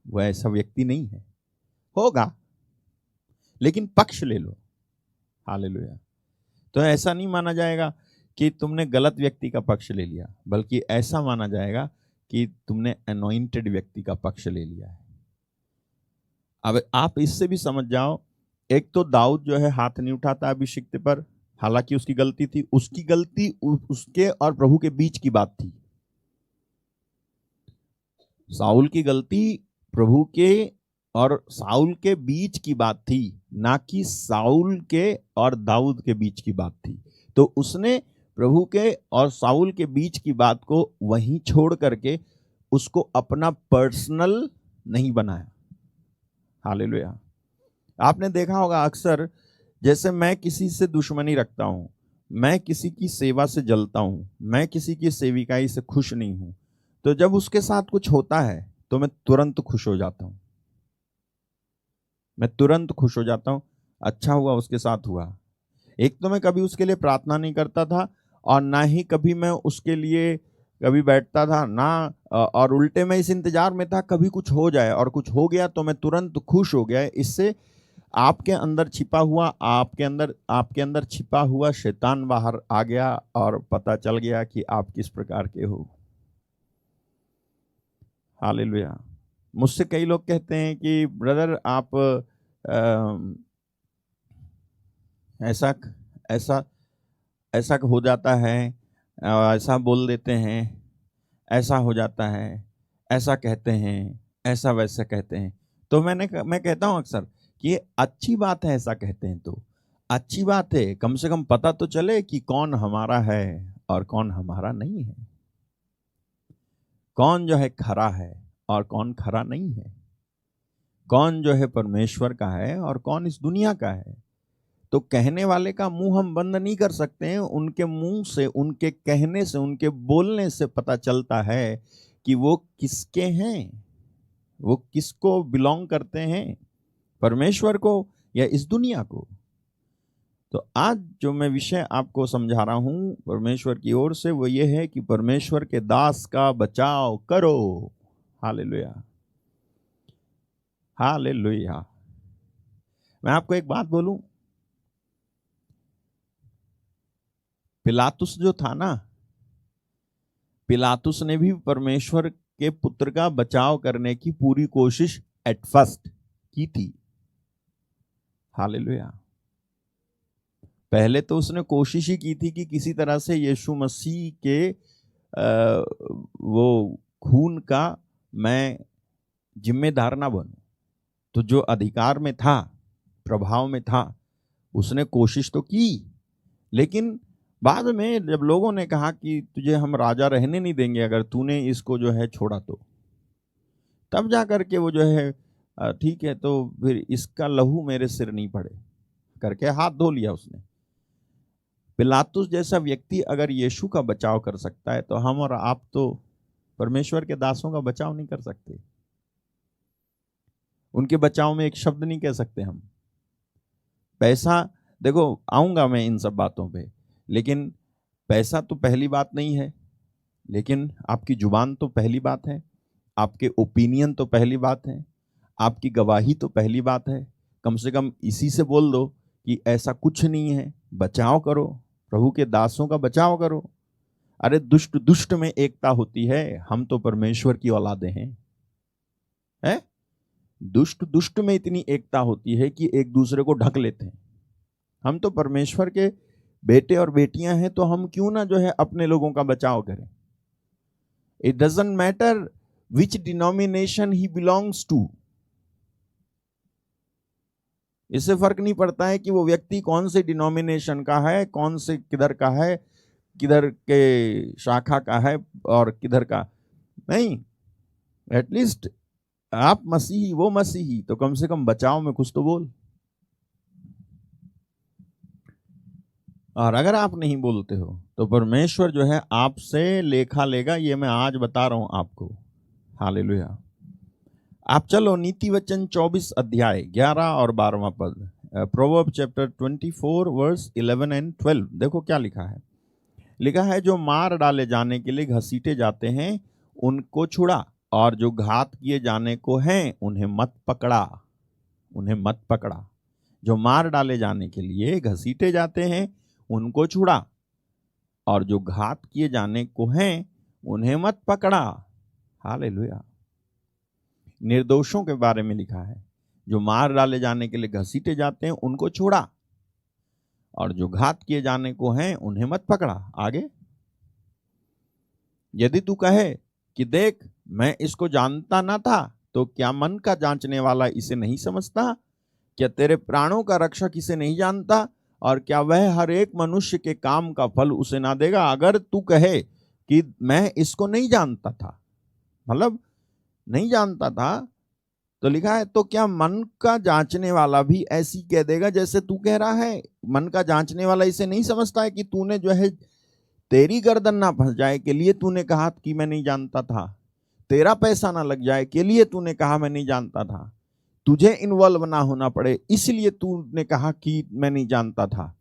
वो ऐसा व्यक्ति नहीं है, होगा, लेकिन पक्ष ले लो। हालेलुया। तो ऐसा नहीं माना जाएगा कि तुमने गलत व्यक्ति का पक्ष ले लिया, बल्कि ऐसा माना जाएगा कि तुमने अनॉइंटेड व्यक्ति का पक्ष ले लिया है। अब आप इससे भी समझ जाओ, एक तो दाऊद जो है हाथ नहीं उठाता अभिषिक्त पर, हालांकि उसकी गलती थी। उसकी गलती उसके और प्रभु के बीच की बात थी। साउल की गलती प्रभु के और साउल के बीच की बात थी, ना कि साउल के और दाऊद के बीच की बात थी। तो उसने प्रभु के और साउल के बीच की बात को वहीं छोड़ करके उसको अपना पर्सनल नहीं बनाया। हालेलुया। आपने देखा होगा अक्सर, जैसे मैं किसी से दुश्मनी रखता हूं, मैं किसी की सेवा से जलता हूं, मैं किसी की सेविकाई से खुश नहीं हूं, तो जब उसके साथ कुछ होता है तो मैं तुरंत खुश हो जाता हूं। मैं तुरंत खुश हो जाता हूं, अच्छा हुआ उसके साथ हुआ। एक तो मैं कभी उसके लिए प्रार्थना नहीं करता था, और ना ही कभी मैं उसके लिए कभी बैठता था ना, और उल्टे मैं इस इंतजार में था कभी कुछ हो जाए, और कुछ हो गया तो मैं तुरंत खुश हो गया। इससे आपके अंदर छिपा हुआ, आपके अंदर छिपा हुआ शैतान बाहर आ गया और पता चल गया कि आप किस प्रकार के हो। हालेलुया। मुझसे कई लोग कहते हैं कि ब्रदर आप ऐसा ऐसा ऐसा हो जाता है, ऐसा बोल देते हैं, ऐसा हो जाता है, ऐसा कहते हैं, ऐसा वैसा कहते हैं। तो मैं कहता हूं अक्सर कि ये अच्छी बात है, ऐसा कहते हैं तो अच्छी बात है, कम से कम पता तो चले कि कौन हमारा है और कौन हमारा नहीं है, कौन जो है खरा है और कौन खरा नहीं है, कौन जो है परमेश्वर का है और कौन इस दुनिया का है। तो कहने वाले का मुंह हम बंद नहीं कर सकते हैं, उनके मुंह से, उनके कहने से, उनके बोलने से पता चलता है कि वो किसके हैं, वो किसको बिलोंग करते हैं, परमेश्वर को या इस दुनिया को। तो आज जो मैं विषय आपको समझा रहा हूं परमेश्वर की ओर से, वो ये है कि परमेश्वर के दास का बचाव करो। Hallelujah, hallelujah. मैं आपको एक बात बोलूं, पिलातुस जो था ना, पिलातुस ने भी परमेश्वर के पुत्र का बचाव करने की पूरी कोशिश एट फर्स्ट की थी। हालेलुया। पहले तो उसने कोशिश ही की थी कि किसी तरह से यीशु मसीह के वो खून का मैं जिम्मेदार ना बनूं। तो जो अधिकार में था, प्रभाव में था, उसने कोशिश तो की, लेकिन बाद में जब लोगों ने कहा कि तुझे हम राजा रहने नहीं देंगे अगर तूने इसको जो है छोड़ा, तो तब जा करके वो जो है ठीक है, तो फिर इसका लहू मेरे सिर नहीं पड़े करके हाथ धो लिया उसने। पिलातुस जैसा व्यक्ति अगर यीशु का बचाव कर सकता है, तो हम और आप तो परमेश्वर के दासों का बचाव नहीं कर सकते। उनके बचाव में एक शब्द नहीं कह सकते हम। पैसा, देखो आऊंगा मैं इन सब बातों पे, लेकिन पैसा तो पहली बात नहीं है, लेकिन आपकी जुबान तो पहली बात है, आपके ओपिनियन तो पहली बात है, आपकी गवाही तो पहली बात है। कम से कम इसी से बोल दो कि ऐसा कुछ नहीं है, बचाव करो, प्रभु के दासों का बचाव करो। अरे दुष्ट दुष्ट में एकता होती है, हम तो परमेश्वर की औलादे हैं। दुष्ट दुष्ट में इतनी एकता होती है कि एक दूसरे को ढक लेते हैं। हम तो परमेश्वर के बेटे और बेटियां हैं, तो हम क्यों ना जो है अपने लोगों का बचाव करें। It doesn't matter which denomination he belongs to. इससे फर्क नहीं पड़ता है कि वो व्यक्ति कौन से डिनोमिनेशन का है, कौन से किधर का है, किधर के शाखा का है और किधर का नहीं। एटलीस्ट आप मसीही, वो मसीही, तो कम से कम बचाव में कुछ तो बोल। और अगर आप नहीं बोलते हो तो परमेश्वर जो है आपसे लेखा लेगा, ये मैं आज बता रहा हूं आपको। हालेलुया। आप चलो नीति वचन 24 अध्याय 11 और 12वां पद, प्रोवर्ब चैप्टर 24 वर्स 11 एंड 12। देखो क्या लिखा है। लिखा है, जो मार डाले जाने के लिए घसीटे जाते हैं उनको छुड़ा, और जो घात किए जाने को हैं उन्हें मत पकड़ा। उन्हें मत पकड़ा। जो मार डाले जाने के लिए घसीटे जाते हैं उनको छुड़ा, और जो घात किए जाने को हैं उन्हें मत पकड़ा। हालेलुया। निर्दोषों के बारे में लिखा है, जो मार डाले जाने के लिए घसीटे जाते हैं उनको छोड़ा, और जो घात किए जाने को हैं उन्हें मत पकड़ा। आगे, यदि तू कहे कि देख मैं इसको जानता ना था, तो क्या मन का जांचने वाला इसे नहीं समझता? क्या तेरे प्राणों का रक्षक इसे नहीं जानता? और क्या वह हर एक मनुष्य के काम का फल उसे ना देगा? अगर तू कहे कि मैं इसको नहीं जानता था, मतलब नहीं जानता था, तो लिखा है, तो क्या मन का जांचने वाला भी ऐसी कह देगा जैसे तू कह रहा है? मन का जांचने वाला इसे नहीं समझता है कि तूने जो है तेरी गर्दन ना फंस जाए के लिए तूने कहा कि मैं नहीं जानता था, तेरा पैसा ना लग जाए के लिए तूने कहा मैं नहीं जानता था, तुझे इन्वॉल्व ना होना पड़े इसलिए तूने कहा कि मैं नहीं जानता था,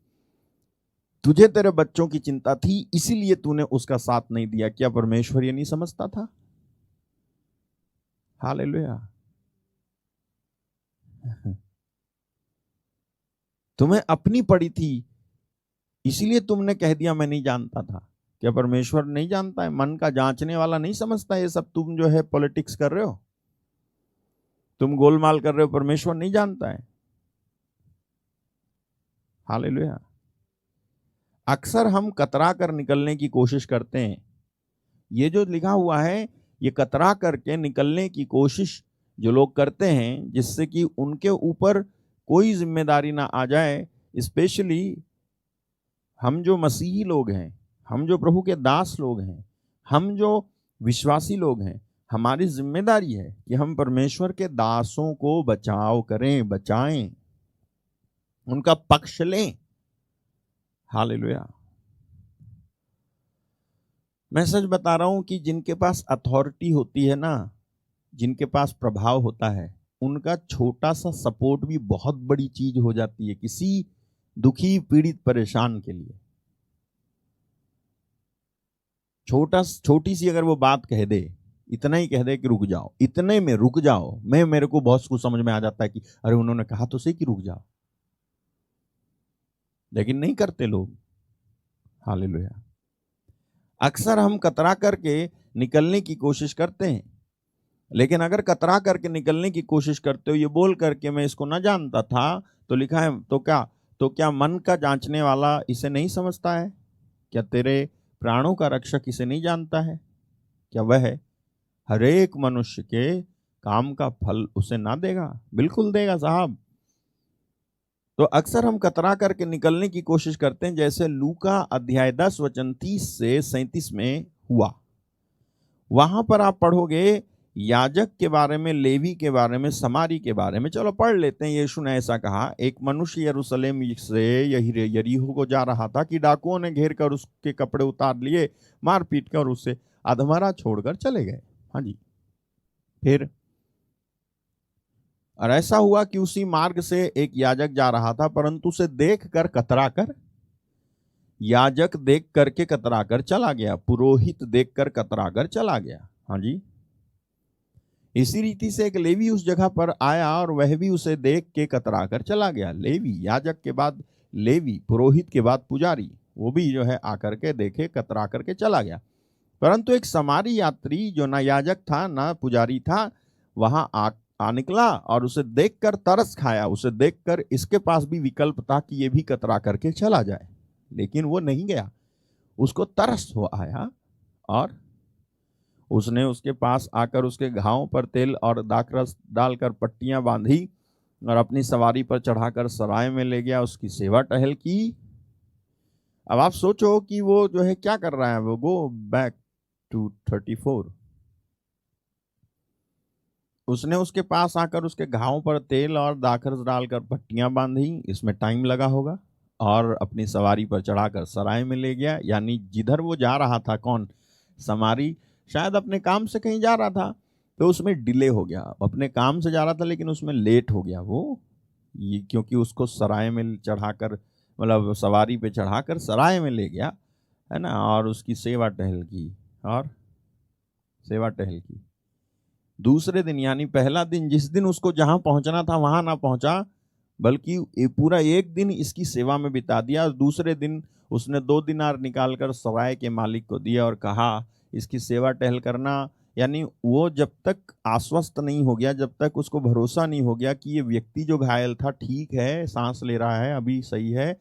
तुझे तेरे बच्चों की चिंता थी इसीलिए तूने उसका साथ नहीं दिया। क्या परमेश्वर ये नहीं समझता था? हालेलुया। तुम्हें अपनी पड़ी थी इसीलिए तुमने कह दिया मैं नहीं जानता था। क्या परमेश्वर नहीं जानता है? मन का जांचने वाला नहीं समझता? ये सब तुम जो है पॉलिटिक्स कर रहे हो, तुम गोलमाल कर रहे हो, परमेश्वर नहीं जानता है? हालेलुया। अक्सर हम कतरा कर निकलने की कोशिश करते हैं। ये जो लिखा हुआ है, ये कतरा करके निकलने की कोशिश जो लोग करते हैं, जिससे कि उनके ऊपर कोई जिम्मेदारी ना आ जाए। स्पेशली हम जो मसीही लोग हैं, हम जो प्रभु के दास लोग हैं, हम जो विश्वासी लोग हैं, हमारी जिम्मेदारी है कि हम परमेश्वर के दासों को बचाव करें, बचाएं, उनका पक्ष लें। हालेलुया। मैं सच बता रहा हूं कि जिनके पास अथॉरिटी होती है ना, जिनके पास प्रभाव होता है, उनका छोटा सा सपोर्ट भी बहुत बड़ी चीज हो जाती है किसी दुखी, पीड़ित, परेशान के लिए। छोटी सी अगर वो बात कह दे, इतना ही कह दे कि रुक जाओ, इतने में रुक जाओ, मेरे को बहुत कुछ समझ में आ जाता है कि अरे उन्होंने कहा तो सही कि रुक जाओ, लेकिन नहीं करते लोग। हालेलुया। अक्सर हम कतरा करके निकलने की कोशिश करते हैं, लेकिन अगर कतरा करके निकलने की कोशिश करते हो ये बोल करके मैं इसको ना जानता था, तो लिखा है तो क्या मन का जांचने वाला इसे नहीं समझता है? क्या तेरे प्राणों का रक्षक इसे नहीं जानता है? क्या वह हर एक मनुष्य के काम का फल उसे ना देगा? बिल्कुल देगा साहब। तो अक्सर हम कतरा करके निकलने की कोशिश करते हैं, जैसे लूका अध्याय 10 वचन 30 से 37 में हुआ। वहां पर आप पढ़ोगे याजक के बारे में, लेवी के बारे में, समारी के बारे में। चलो पढ़ लेते हैं। यीशु ने ऐसा कहा, एक मनुष्य यरूशलेम से यरीहो को जा रहा था कि डाकुओं ने घेर कर उसके कपड़े उतार लिए, मार पीट कर उसे अधमरा छोड़कर चले गए। हाँ जी। फिर और ऐसा हुआ कि उसी मार्ग से एक याजक जा रहा था, परंतु उसे देख कर कतरा कर, याजक देख करके कतरा कर चला गया, पुरोहित देख कर कतरा कर चला गया। हाँ जी। इसी रीति से एक लेवी उस जगह पर आया और वह भी उसे देख के कतरा कर चला गया। लेवी, याजक के बाद लेवी, पुरोहित के बाद पुजारी, वो भी जो है आकर के देखे, कतरा करके चला गया। परंतु एक समारी यात्री जो ना याजक था ना पुजारी था, वहां आ निकला और उसे देखकर तरस खाया। उसे देखकर इसके पास भी विकल्प था कि ये भी कतरा करके चला जाए, लेकिन वो नहीं गया। उसको तरस हो आया और उसने उसके पास आकर उसके घावों पर तेल और दाखरस डालकर पट्टियां बांधी और अपनी सवारी पर चढ़ाकर सराय में ले गया, उसकी सेवा टहल की। अब आप सोचो कि वो जो है क्या कर रहा है। वो गो बैक टू 34। उसने उसके पास आकर उसके घावों पर तेल और दाखरस डालकर पट्टियां बांधी, इसमें टाइम लगा होगा, और अपनी सवारी पर चढ़ाकर सराय में ले गया। यानी जिधर वो जा रहा था, कौन? समारी, शायद अपने काम से कहीं जा रहा था, तो उसमें डिले हो गया। अपने काम से जा रहा था लेकिन उसमें लेट हो गया वो, ये क्योंकि उसको सराय में चढ़ाकर, मतलब सवारी पे चढ़ाकर सराय में ले गया, है ना, और उसकी सेवा टहल की। और सेवा टहल की। दूसरे दिन, यानी पहला दिन जिस दिन उसको जहां पहुंचना था वहां ना पहुंचा, बल्कि पूरा एक दिन इसकी सेवा में बिता दिया। दूसरे दिन उसने 2 दिनार निकालकर सराय के मालिक को दिया और कहा इसकी सेवा टहल करना। यानी वो जब तक आश्वस्त नहीं हो गया, जब तक उसको भरोसा नहीं हो गया कि ये व्यक्ति जो घायल था ठीक है, सांस ले रहा है, अभी सही है,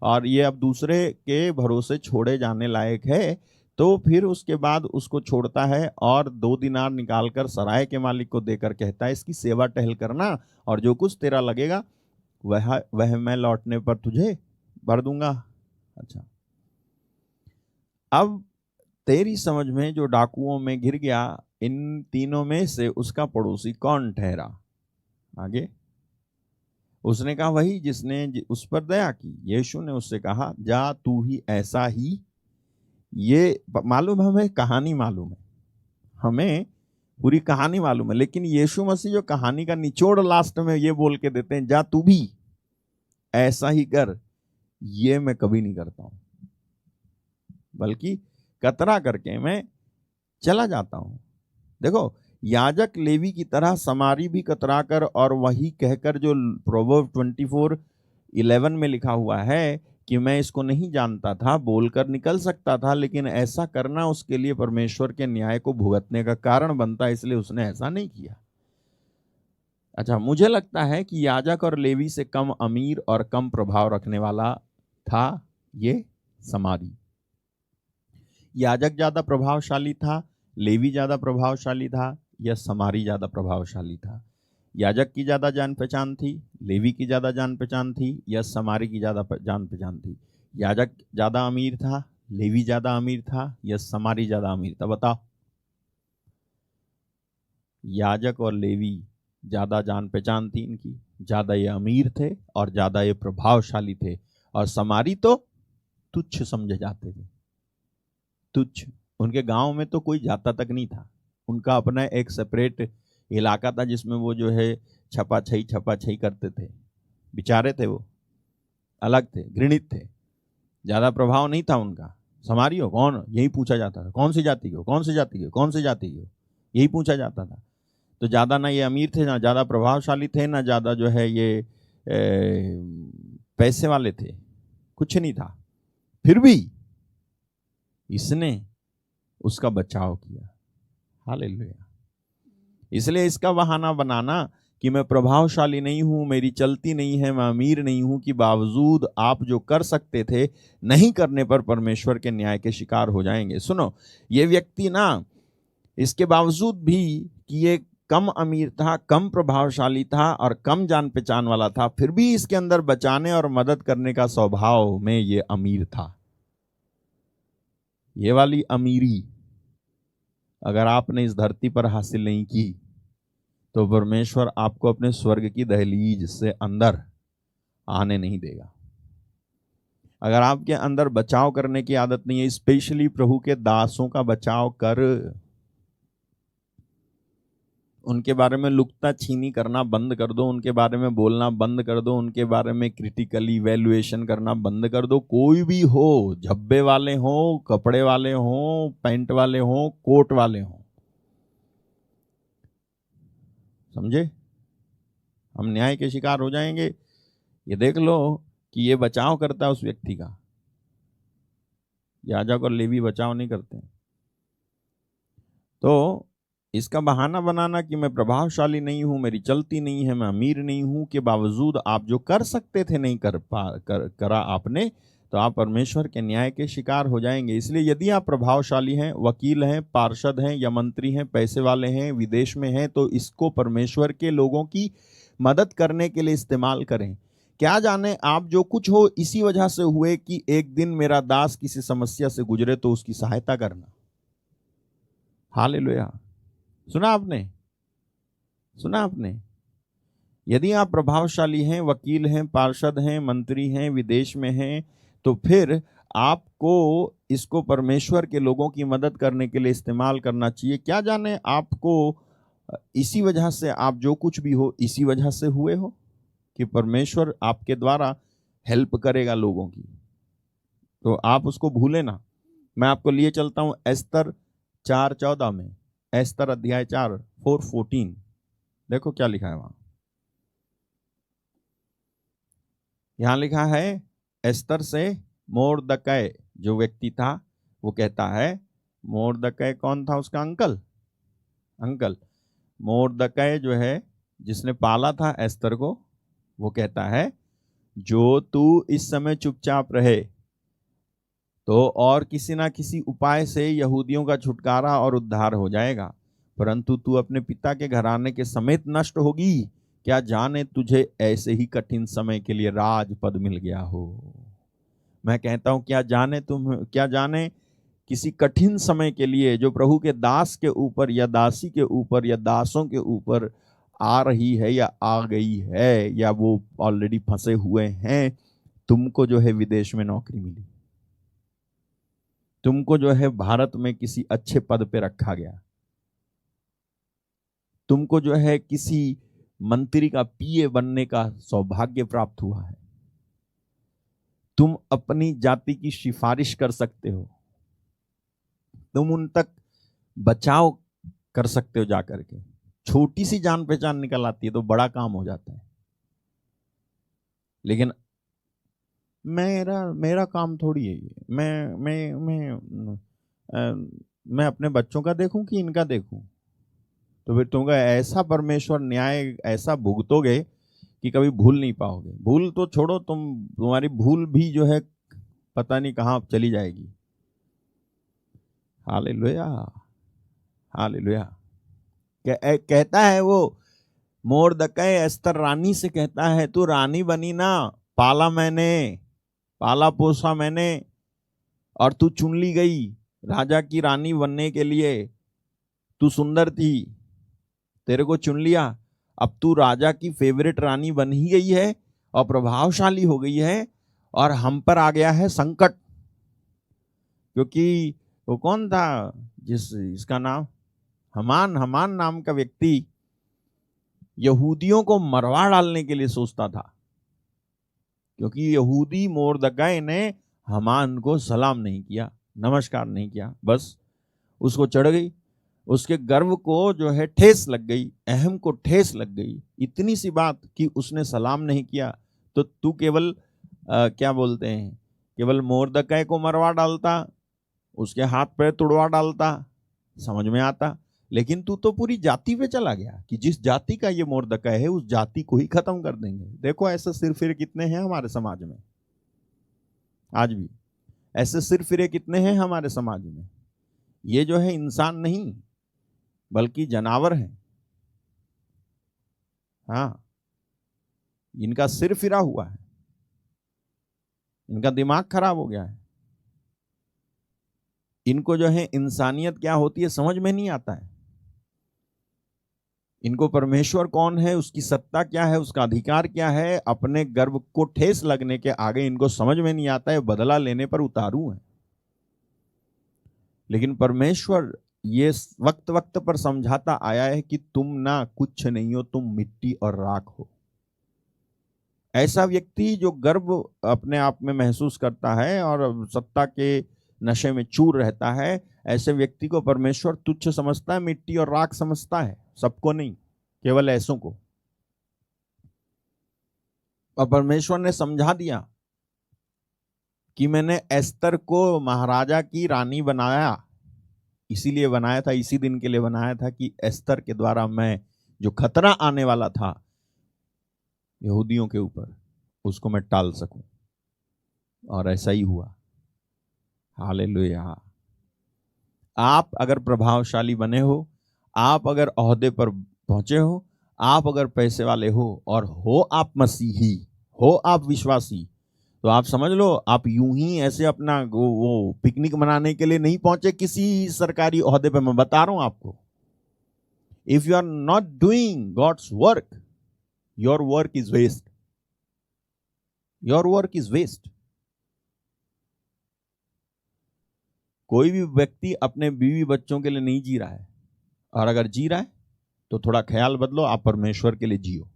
और ये अब दूसरे के भरोसे छोड़े जाने लायक है, तो फिर उसके बाद उसको छोड़ता है और 2 दिनार निकालकर सराय के मालिक को देकर कहता है इसकी सेवा टहल करना, और जो कुछ तेरा लगेगा वह मैं लौटने पर तुझे भर दूंगा। अच्छा, अब तेरी समझ में जो डाकुओं में गिर गया, इन तीनों में से उसका पड़ोसी कौन ठहरा? आगे उसने कहा वही जिसने उस पर दया की। यीशु ने उससे कहा जा तू ही ऐसा ही। ये मालूम है, हमें कहानी मालूम है, हमें पूरी कहानी मालूम है, लेकिन यीशु मसीह जो कहानी का निचोड़ लास्ट में ये बोल के देते हैं जा तू भी ऐसा ही कर, ये मैं कभी नहीं करता हूं, बल्कि कतरा करके मैं चला जाता हूं। देखो, याजक लेवी की तरह समारी भी कतरा कर और वही कहकर जो प्रोवर्ब 24:11 में लिखा हुआ है कि मैं इसको नहीं जानता था, बोलकर निकल सकता था, लेकिन ऐसा करना उसके लिए परमेश्वर के न्याय को भुगतने का कारण बनता, इसलिए उसने ऐसा नहीं किया। अच्छा, मुझे लगता है कि याजक और लेवी से कम अमीर और कम प्रभाव रखने वाला था ये समारी। याजक ज्यादा प्रभावशाली था, लेवी ज्यादा प्रभावशाली था, या समारी ज्यादा प्रभावशाली था? याजक की ज़्यादा जान पहचान थी, लेवी की ज़्यादा जान पहचान थी, या समारी की ज़्यादा जान पहचान थी? याजक ज़्यादा अमीर था, लेवी ज़्यादा अमीर था, या समारी ज़्यादा अमीर था? बताओ। याजक और लेवी ज़्यादा जान पहचान थी इनकी, ज़्यादा ये अमीर थे और ज़्यादा ये प्रभावशाली थे, और समारी तो तुच्छ समझे जाते थे, तुच्छ। उनके गांव में तो कोई जाता तक नहीं था, उनका अपना एक सेपरेट इलाका था जिसमें वो जो है छपा छई करते थे, बेचारे थे वो, अलग थे, घृणित थे, ज़्यादा प्रभाव नहीं था उनका। समारी हो कौन, यही पूछा जाता था, कौन सी जाति के हो, कौन सी जाति के हो, कौन सी जाति के हो, यही पूछा जाता था। तो ज़्यादा ना ये अमीर थे, ना ज़्यादा प्रभावशाली थे, ना ज़्यादा जो है ये पैसे वाले थे, कुछ नहीं था। फिर भी इसने उसका बचाव किया। हालेलुया। इसलिए इसका बहाना बनाना कि मैं प्रभावशाली नहीं हूं, मेरी चलती नहीं है, मैं अमीर नहीं हूं, कि बावजूद आप जो कर सकते थे नहीं करने पर परमेश्वर के न्याय के शिकार हो जाएंगे। सुनो, ये व्यक्ति ना इसके बावजूद भी कि ये कम अमीर था, कम प्रभावशाली था और कम जान पहचान वाला था, फिर भी इसके अंदर बचाने और मदद करने का स्वभाव में ये अमीर था। ये वाली अमीरी अगर आपने इस धरती पर हासिल नहीं की तो परमेश्वर आपको अपने स्वर्ग की दहलीज से अंदर आने नहीं देगा। अगर आपके अंदर बचाव करने की आदत नहीं है, स्पेशली प्रभु के दासों का बचाव कर, उनके बारे में लुकता छीनी करना बंद कर दो, उनके बारे में बोलना बंद कर दो, उनके बारे में क्रिटिकली इवैल्यूएशन करना बंद कर दो। कोई भी हो, झब्बे वाले हो, कपड़े वाले हो, पैंट वाले हो, कोट वाले हो, समझे, हम न्याय के शिकार हो जाएंगे। ये देख लो कि ये बचाव करता है उस व्यक्ति का, याजक और लेवी बचाव नहीं करते। तो इसका बहाना बनाना कि मैं प्रभावशाली नहीं हूं, मेरी चलती नहीं है, मैं अमीर नहीं हूं, के बावजूद आप जो कर सकते थे नहीं करा आपने, तो आप परमेश्वर के न्याय के शिकार हो जाएंगे। इसलिए यदि आप प्रभावशाली हैं, वकील हैं, पार्षद हैं या मंत्री हैं, पैसे वाले हैं, विदेश में हैं, तो इसको परमेश्वर के लोगों की मदद करने के लिए इस्तेमाल करें। क्या जाने आप जो कुछ हो इसी वजह से हुए कि एक दिन मेरा दास किसी समस्या से गुजरे तो उसकी सहायता करना। हालेलुया। सुना आपने, सुना आपने। यदि आप प्रभावशाली हैं, वकील हैं, पार्षद हैं, मंत्री हैं, विदेश में हैं, तो फिर आपको इसको परमेश्वर के लोगों की मदद करने के लिए इस्तेमाल करना चाहिए। क्या जाने आपको इसी वजह से, आप जो कुछ भी हो इसी वजह से हुए हो कि परमेश्वर आपके द्वारा हेल्प करेगा लोगों की, तो आप उसको भूले ना। मैं आपको लिए चलता हूं एस्तर 4:14 में, एस्तर अध्याय 4:14, देखो क्या लिखा है वहां। यहां लिखा है, एस्तर से मोर्दकै जो व्यक्ति था वो कहता है, मोर्दकै कौन था, उसका अंकल मोर्दकै जो है जिसने पाला था एस्तर को, वो कहता है जो तू इस समय चुपचाप रहे तो और किसी ना किसी उपाय से यहूदियों का छुटकारा और उद्धार हो जाएगा, परंतु तू अपने पिता के घराने के समेत नष्ट होगी। क्या जाने तुझे ऐसे ही कठिन समय के लिए राजपद मिल गया हो। मैं कहता हूं क्या जाने किसी कठिन समय के लिए जो प्रभु के दास के ऊपर या दासी के ऊपर या दासों के ऊपर आ रही है या आ गई है, या वो ऑलरेडी फंसे हुए हैं। तुमको जो है विदेश में नौकरी मिली, तुमको जो है भारत में किसी अच्छे पद पे रखा गया, तुमको जो है किसी मंत्री का पीए बनने का सौभाग्य प्राप्त हुआ है, तुम अपनी जाति की सिफारिश कर सकते हो, तुम उन तक बचाव कर सकते हो जाकर के। छोटी सी जान पहचान निकल आती है तो बड़ा काम हो जाता है। लेकिन मेरा काम थोड़ी है ये, मैं अपने बच्चों का देखूं कि इनका देखूं। तो फिर तुमका ऐसा परमेश्वर न्याय ऐसा भुगतोगे कि कभी भूल नहीं पाओगे। भूल तो छोड़ो, तुम्हारी भूल भी जो है पता नहीं कहाँ चली जाएगी। Hallelujah, hallelujah. कहता है वो मोर्दकै एस्तर रानी से कहता है तू रानी बनी ना, पाला मैंने, पाला पोसा मैंने, और तू चुन ली गई राजा की रानी बनने के लिए। तू सुंदर थी, तेरे को चुन लिया, अब तू राजा की फेवरेट रानी बन ही गई है और प्रभावशाली हो गई है, और हम पर आ गया है संकट। क्योंकि वो कौन था इसका नाम हमान नाम का व्यक्ति यहूदियों को मरवा डालने के लिए सोचता था, क्योंकि यहूदी मोर्दकै ने हमान को सलाम नहीं किया, नमस्कार नहीं किया, बस उसको चढ़ गई, उसके गर्व को जो है ठेस लग गई, अहम को ठेस लग गई, इतनी सी बात कि उसने सलाम नहीं किया। तो तू केवल क्या बोलते हैं, केवल मोर्दकै को मरवा डालता, उसके हाथ पैर तुड़वा डालता, समझ में आता, लेकिन तू तो पूरी जाति पे चला गया कि जिस जाति का ये मोर्दकै है उस जाति को ही खत्म कर देंगे। देखो ऐसे सिर फिरे कितने हैं हमारे समाज में, आज भी ऐसे सिर फिरे कितने हैं हमारे समाज में। ये जो है इंसान नहीं बल्कि जानवर है। हाँ, इनका सिर फिरा हुआ है, इनका दिमाग खराब हो गया है, इनको जो है इंसानियत क्या होती है समझ में नहीं आता है, इनको परमेश्वर कौन है, उसकी सत्ता क्या है, उसका अधिकार क्या है, अपने गर्व को ठेस लगने के आगे इनको समझ में नहीं आता है, बदला लेने पर उतारू है। लेकिन परमेश्वर ये वक्त वक्त पर समझाता आया है कि तुम ना कुछ नहीं हो, तुम मिट्टी और राख हो। ऐसा व्यक्ति जो गर्व अपने आप में महसूस करता है और सत्ता के नशे में चूर रहता है, ऐसे व्यक्ति को परमेश्वर तुच्छ समझता है, मिट्टी और राख समझता है, सबको नहीं, केवल ऐसों को। और परमेश्वर ने समझा दिया कि मैंने एस्तर को महाराजा की रानी बनाया, इसीलिए बनाया था, इसी दिन के लिए बनाया था कि एस्तर के द्वारा मैं जो खतरा आने वाला था यहूदियों के ऊपर उसको मैं टाल सकूं। और ऐसा ही हुआ। हालेलुया। आप अगर प्रभावशाली बने हो, आप अगर ओहदे पर पहुंचे हो, आप अगर पैसे वाले हो और हो आप मसीही, हो आप विश्वासी, तो आप समझ लो आप यूं ही ऐसे अपना वो पिकनिक मनाने के लिए नहीं पहुंचे किसी सरकारी ओहदे पे। मैं बता रहा हूं आपको, if you are not doing God's work, your work is waste, your work is waste. कोई भी व्यक्ति अपने बीवी बच्चों के लिए नहीं जी रहा है, और अगर जी रहा है तो थोड़ा ख्याल बदलो, आप परमेश्वर के लिए जियो,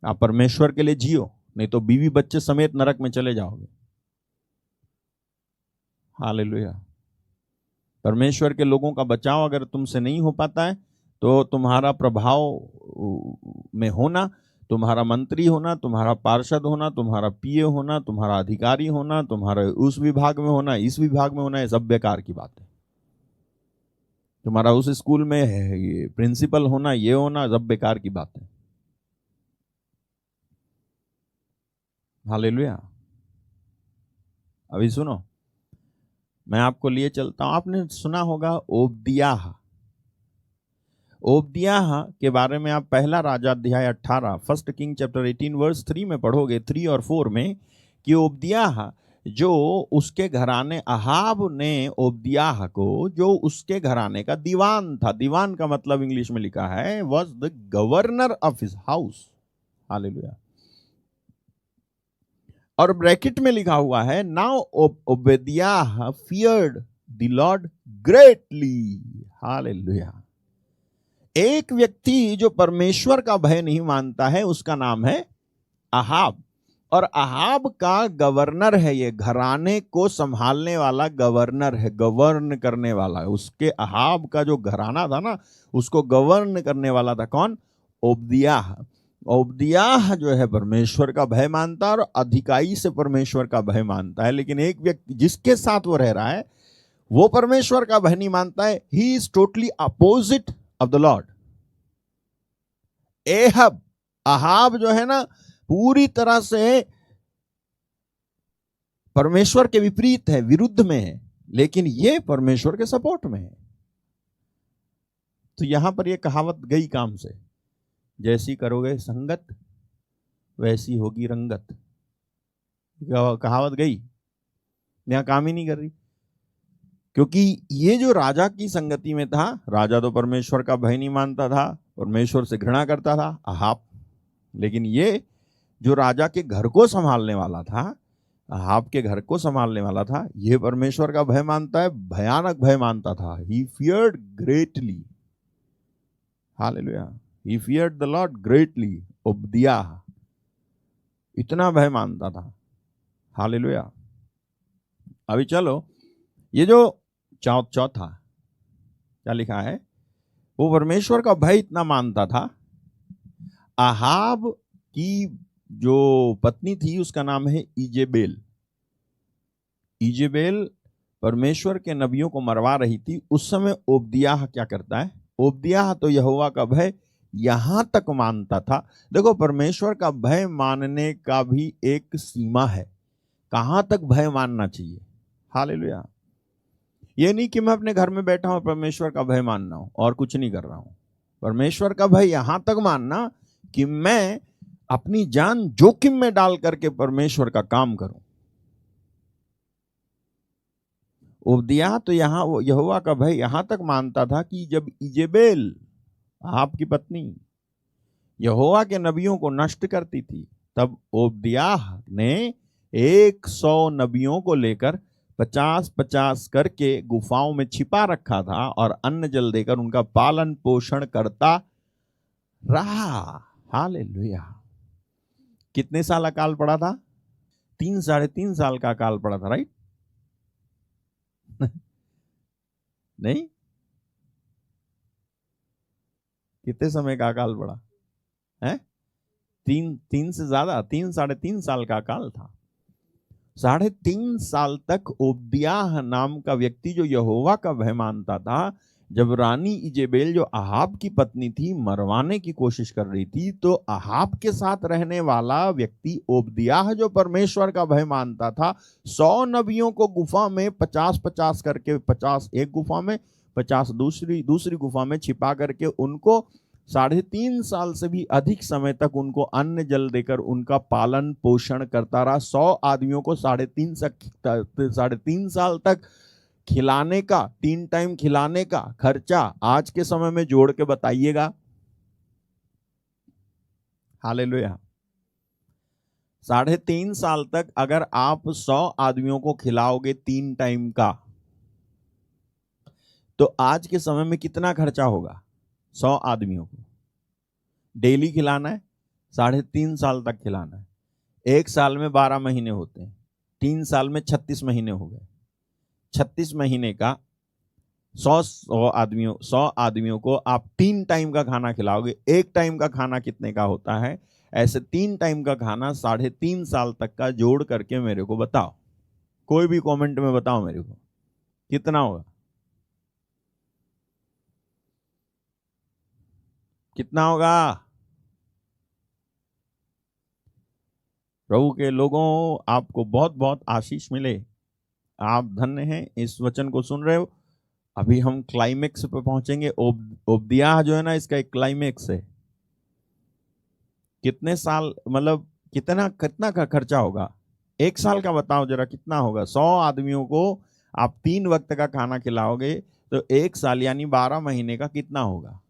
आप परमेश्वर के लिए जियो, नहीं तो बीवी बच्चे समेत नरक में चले जाओगे। हालेलुया। परमेश्वर के लोगों का बचाव अगर तुमसे नहीं हो पाता है तो तुम्हारा प्रभाव में होना, तुम्हारा मंत्री होना, तुम्हारा पार्षद होना, तुम्हारा पीए होना, तुम्हारा अधिकारी होना, तुम्हारा उस विभाग में होना, इस विभाग में होना, ये सब बेकार की बात है। तुम्हारा उस स्कूल में प्रिंसिपल होना, ये होना, सब बेकार की बात है। हालेलुया। अभी सुनो, मैं आपको लिए चलता हूं। आपने सुना होगा ओबदियाह। ओबदियाह के बारे में आप पहला राजा अध्याय 18 फर्स्ट किंग चैप्टर 18 वर्स 3 में पढ़ोगे, 3 और 4 में, कि ओबदियाह जो उसके घराने, अहाब ने ओबदियाह को, जो उसके घराने का दीवान था, दीवान का मतलब इंग्लिश में लिखा है was the governor of his house. Hallelujah. और ब्रैकेट में लिखा हुआ है, now Obadiah feared the Lord greatly. Hallelujah. एक व्यक्ति जो परमेश्वर का भय नहीं मानता है उसका नाम है अहाब, और अहाब का गवर्नर है, ये घराने को संभालने वाला गवर्नर है, गवर्न करने वाला है। उसके अहाब का जो घराना था ना, उसको गवर्न करने वाला था कौन? ओबदियाह। ओबदियाह जो है परमेश्वर का भय मानता है और अधिकाई से परमेश्वर का भय मानता है, लेकिन एक व्यक्ति जिसके साथ वो रह रहा है वो परमेश्वर का भय नहीं मानता है। He is totally opposite of the Lord. Ahab, Ahab जो है ना, पूरी तरह से परमेश्वर के विपरीत है, विरुद्ध में है, लेकिन ये परमेश्वर के सपोर्ट में है। तो यहां पर ये कहावत गई काम से, जैसी करोगे संगत वैसी होगी रंगत। कहावत गई, यहां काम ही नहीं कर रही। क्योंकि ये जो राजा की संगति में था, राजा तो परमेश्वर का भय नहीं मानता था, परमेश्वर से घृणा करता था, अहाब। लेकिन ये जो राजा के घर को संभालने वाला था, अहाब के घर को संभालने वाला था, ये परमेश्वर का भय मानता है, भयानक भय मानता था। He feared greatly, hallelujah, he feared the Lord greatly, Obadiah, इतना भय मानता था, हालेलुया। अभी चलो, ये जो चौथा क्या लिखा है, वो परमेश्वर का भय इतना मानता था। अहाब की जो पत्नी थी उसका नाम है इजेबेल। इजेबेल परमेश्वर के नबियों को मरवा रही थी। उस समय ओबदियाह क्या करता है, ओबदियाह तो यहोवा का भय यहां तक मानता था। देखो, परमेश्वर का भय मानने का भी एक सीमा है, कहां तक भय मानना चाहिए, हालेलुया। ये नहीं कि मैं अपने घर में बैठा हूं परमेश्वर का भय मानना हूं और कुछ नहीं कर रहा हूं। परमेश्वर का भय यहां तक मानना कि मैं अपनी जान जोखिम में डाल करके परमेश्वर का काम करूं। ओबदियाह तो यहां यहोवा का भय यहां तक मानता था कि जब इजेबेल, आपकी पत्नी, यहोवा के नबियों को नष्ट करती थी, तब ओबदियाह ने 100 नबियों को लेकर 50-50 करके गुफाओं में छिपा रखा था और अन्न जल देकर उनका पालन पोषण करता रहा, हालेलुया। कितने साल अकाल पड़ा था? 3-3.5 साल का अकाल पड़ा था, राइट? नहीं, कितने समय का अकाल पड़ा है? 3 से ज्यादा, 3-3.5 साल का अकाल था। 3.5 साल तक ओबदियाह नाम का व्यक्ति जो यहोवा का भय मानता था, जब रानी इजेबेल जो अहाब की पत्नी थी मरवाने की कोशिश कर रही थी, तो अहाब के साथ रहने वाला व्यक्ति ओबदियाह जो परमेश्वर का भय मानता था, 100 नबियों को गुफा में 50-50 करके, 50 एक गुफा में, 50 दूसरी गुफा में छिपा करके उनको 3.5 साल से भी अधिक समय तक उनको अन्न जल देकर उनका पालन पोषण करता रहा। 100 आदमियों को 3.5 साल तक खिलाने का, 3 टाइम खिलाने का खर्चा आज के समय में जोड़ के बताइएगा, हालेलुया। 3.5 साल तक अगर आप 100 आदमियों को खिलाओगे 3 टाइम का, तो आज के समय में कितना खर्चा होगा? 100 आदमियों को डेली खिलाना है, 3.5 साल तक खिलाना है। 1 साल में 12 महीने होते हैं, 3 साल में 36 महीने हो गए। 36 महीने का 100 आदमियों को आप 3 टाइम का खाना खिलाओगे। 1 टाइम का खाना कितने का होता है? ऐसे 3 टाइम का खाना 3.5 साल तक का जोड़ करके मेरे को बताओ, कोई भी कमेंट में बताओ मेरे को कितना होगा, कितना होगा? प्रभु के लोगों, आपको बहुत बहुत आशीष मिले, आप धन्य हैं इस वचन को सुन रहे हो। अभी हम क्लाइमेक्स पे पहुंचेंगे। ओबदियाह जो है ना, इसका एक क्लाइमेक्स है। कितने साल, मतलब कितना कितना का खर्चा होगा? 1 साल का बताओ जरा, कितना होगा? 100 आदमियों को आप 3 वक्त का खाना खिलाओगे तो 1 साल यानी 12 महीने का कितना होगा?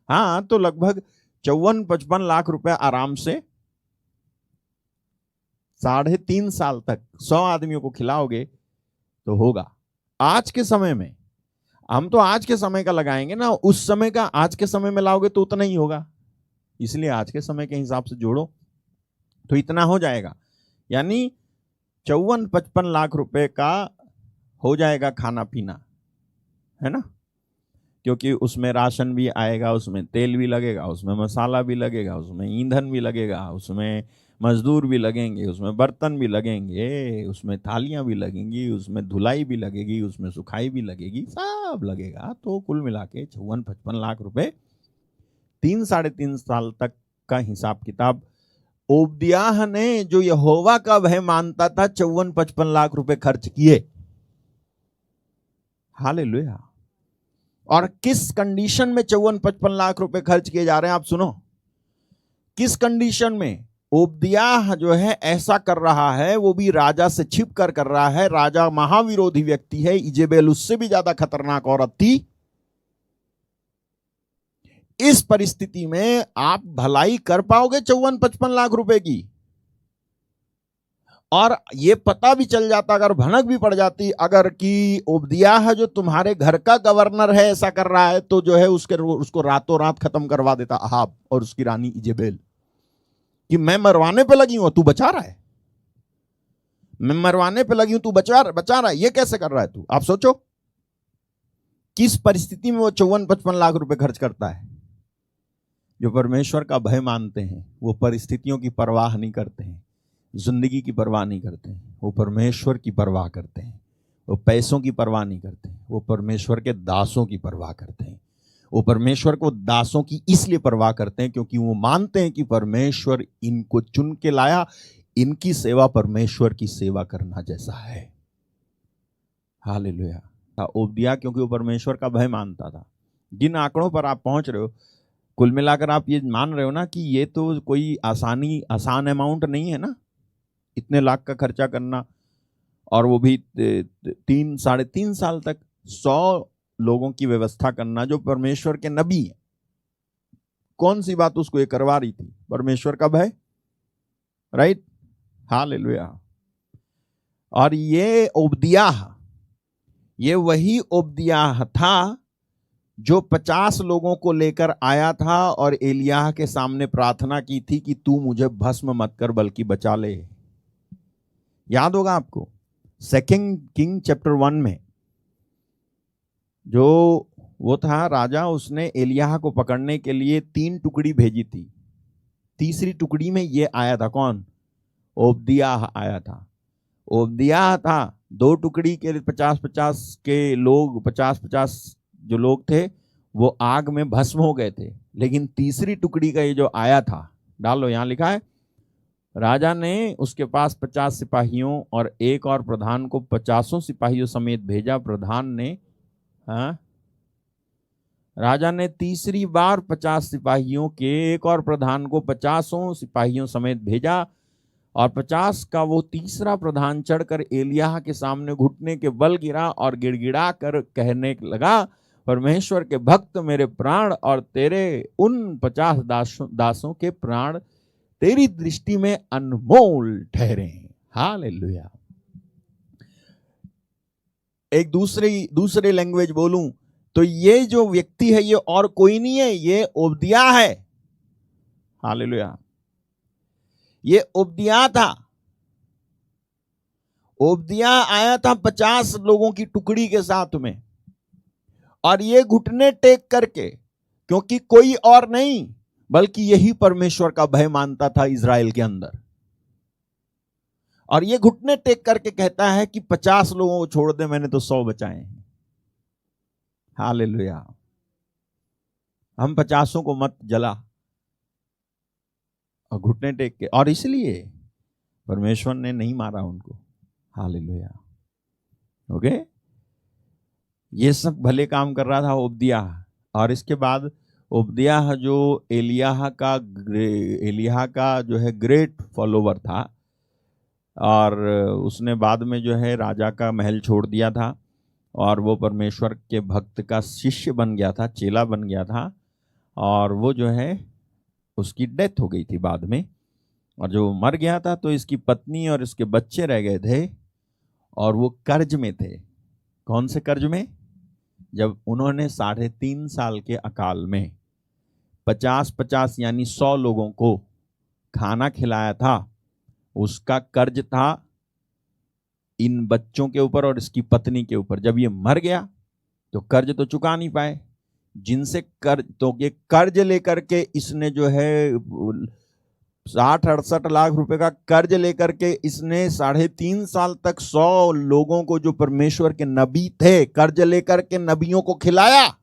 हाँ, तो लगभग 54-55 लाख रुपए आराम से 3.5 साल तक 100 आदमियों को खिलाओगे तो होगा। आज के समय में, हम तो आज के समय का लगाएंगे ना, उस समय का आज के समय में लाओगे तो उतना ही होगा। इसलिए आज के समय के हिसाब से जोड़ो तो इतना हो जाएगा, यानी 54-55 लाख रुपए का हो जाएगा खाना पीना, है ना? क्योंकि उसमें राशन भी आएगा, उसमें तेल भी लगेगा, उसमें मसाला भी लगेगा, उसमें ईंधन भी लगेगा, उसमें मजदूर भी लगेंगे, उसमें बर्तन भी लगेंगे, उसमें थालियां भी लगेंगी, उसमें धुलाई भी लगेगी, उसमें सुखाई भी लगेगी, सब लगेगा। तो कुल मिला के 54-55 लाख रुपए 3-3.5 साल तक का हिसाब किताब ओबदियाह ने, जो यहोवा का भय मानता था, 54-55 लाख रुपए खर्च किए, हालेलुया। और किस कंडीशन में 54-55 लाख रुपए खर्च किए जा रहे हैं आप सुनो। किस कंडीशन में? ओबद्याह जो है ऐसा कर रहा है, वो भी राजा से छिप कर रहा है। राजा महाविरोधी व्यक्ति है, इजेबेल उससे भी ज्यादा खतरनाक औरत थी। इस परिस्थिति में आप भलाई कर पाओगे 54-55 लाख रुपए की? और ये पता भी चल जाता, अगर भनक भी पड़ जाती अगर कि ओबद्याह जो तुम्हारे घर का गवर्नर है ऐसा कर रहा है, तो जो है उसको रातों रात खत्म करवा देता अहाब और उसकी रानी इजेबेल कि मैं मरवाने पे लगी हूं तू बचा रहा है, मैं मरवाने पे लगी हूं तू बचा रहा है, ये कैसे कर रहा है तू? आप सोचो किस परिस्थिति में वो 54-55 लाख रुपए खर्च करता है। जो परमेश्वर का भय मानते हैं वो परिस्थितियों की परवाह नहीं करते हैं, जिंदगी की परवाह नहीं करते हैं, वो परमेश्वर की परवाह करते हैं। वो पैसों की परवाह नहीं करते हैं, वो परमेश्वर के दासों की परवाह करते हैं। वो परमेश्वर को दासों की इसलिए परवाह करते हैं क्योंकि वो मानते हैं कि परमेश्वर इनको चुन के लाया, इनकी सेवा परमेश्वर की सेवा करना जैसा है। हालेलुया। ओबद्याह क्योंकि वो परमेश्वर का भय मानता था। जिन आंकड़ों पर आप पहुंच रहे हो, कुल मिलाकर आप ये मान रहे हो ना कि ये तो कोई आसान अमाउंट नहीं है ना, इतने लाख का खर्चा करना, और वो भी 3-3.5 साल तक 100 लोगों की व्यवस्था करना जो परमेश्वर के नबी हैं। कौन सी बात उसको ये करवा रही थी? परमेश्वर का भय, राइट? हालेलुया। और ये ओबद्याह, ये वही ओबद्याह था जो 50 लोगों को लेकर आया था और एलियाह के सामने प्रार्थना की थी कि तू मुझे भस्म मत कर बल्कि बचा ले। याद होगा आपको 2 किंग चैप्टर 1 में जो वो था राजा, उसने एलियाह को पकड़ने के लिए 3 टुकड़ी भेजी थी। तीसरी टुकड़ी में ये आया था, कौन? ओबद्याह आया था। ओबद्याह था 2 टुकड़ी के 50-50 के लोग, 50-50 जो लोग थे वो आग में भस्म हो गए थे। लेकिन तीसरी टुकड़ी का ये जो आया था, डालो यहां लिखा है, राजा ने उसके पास 50 सिपाहियों और एक और प्रधान को 50 सिपाहियों समेत भेजा। प्रधान ने, हाँ, राजा ने तीसरी बार 50 सिपाहियों के एक और प्रधान को 50 सिपाहियों समेत भेजा, और 50 का वो तीसरा प्रधान चढ़कर एलियाह के सामने घुटने के बल गिरा और गिड़गिड़ा कर कहने लगा, परमेश्वर के भक्त, मेरे प्राण और तेरे उन 50 दासों के प्राण तेरी दृष्टि में अनमोल ठहरे। हालेलुया। एक दूसरे लैंग्वेज बोलूं तो ये जो व्यक्ति है ये और कोई नहीं है, ये ओबद्याह है। हालेलुया। ये ओबद्याह था। ओबद्याह आया था 50 लोगों की टुकड़ी के साथ में, और ये घुटने टेक करके, क्योंकि कोई और नहीं बल्कि यही परमेश्वर का भय मानता था इज़राइल के अंदर, और ये घुटने टेक करके कहता है कि 50 लोगों को छोड़ दे, मैंने तो 100 बचाए हैं। हालेलुया। हम 50 को मत जला, और घुटने टेक के, और इसलिए परमेश्वर ने नहीं मारा उनको। हालेलुया। ओके, ये सब भले काम कर रहा था ओबद्याह। और इसके बाद ओबद्याह जो एलियाह का जो है ग्रेट फॉलोवर था, और उसने बाद में जो है राजा का महल छोड़ दिया था और वो परमेश्वर के भक्त का शिष्य बन गया था, चेला बन गया था, और वो जो है उसकी डेथ हो गई थी बाद में। और जो मर गया था तो इसकी पत्नी और इसके बच्चे रह गए थे, और वो कर्ज में थे। कौन से कर्ज में? जब उन्होंने 3.5 साल के अकाल में 50-50 यानी 100 लोगों को खाना खिलाया था, उसका कर्ज था इन बच्चों के ऊपर और इसकी पत्नी के ऊपर। जब ये मर गया तो कर्ज तो चुका नहीं पाए, जिनसे कर्ज, तो ये कर्ज लेकर के इसने जो है 60-68 लाख रुपए का कर्ज लेकर के इसने 3.5 साल तक 100 लोगों को, जो परमेश्वर के नबी थे, कर्ज लेकर के नबियों को खिलाया।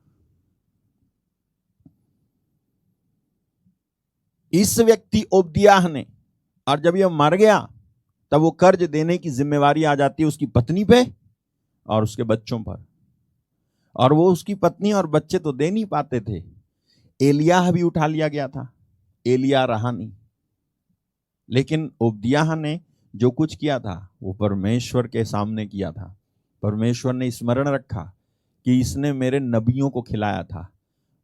इस व्यक्ति ओबद्याह ने। और जब यह मर गया तब वो कर्ज देने की जिम्मेवारी आ जाती है उसकी पत्नी पे और उसके बच्चों पर। और वो उसकी पत्नी और बच्चे तो दे नहीं पाते थे। एलियाह भी उठा लिया गया था, एलिया रहा नहीं। लेकिन ओबदियाह ने जो कुछ किया था वो परमेश्वर के सामने किया था। परमेश्वर ने स्मरण रखा कि इसने मेरे नबियों को खिलाया था,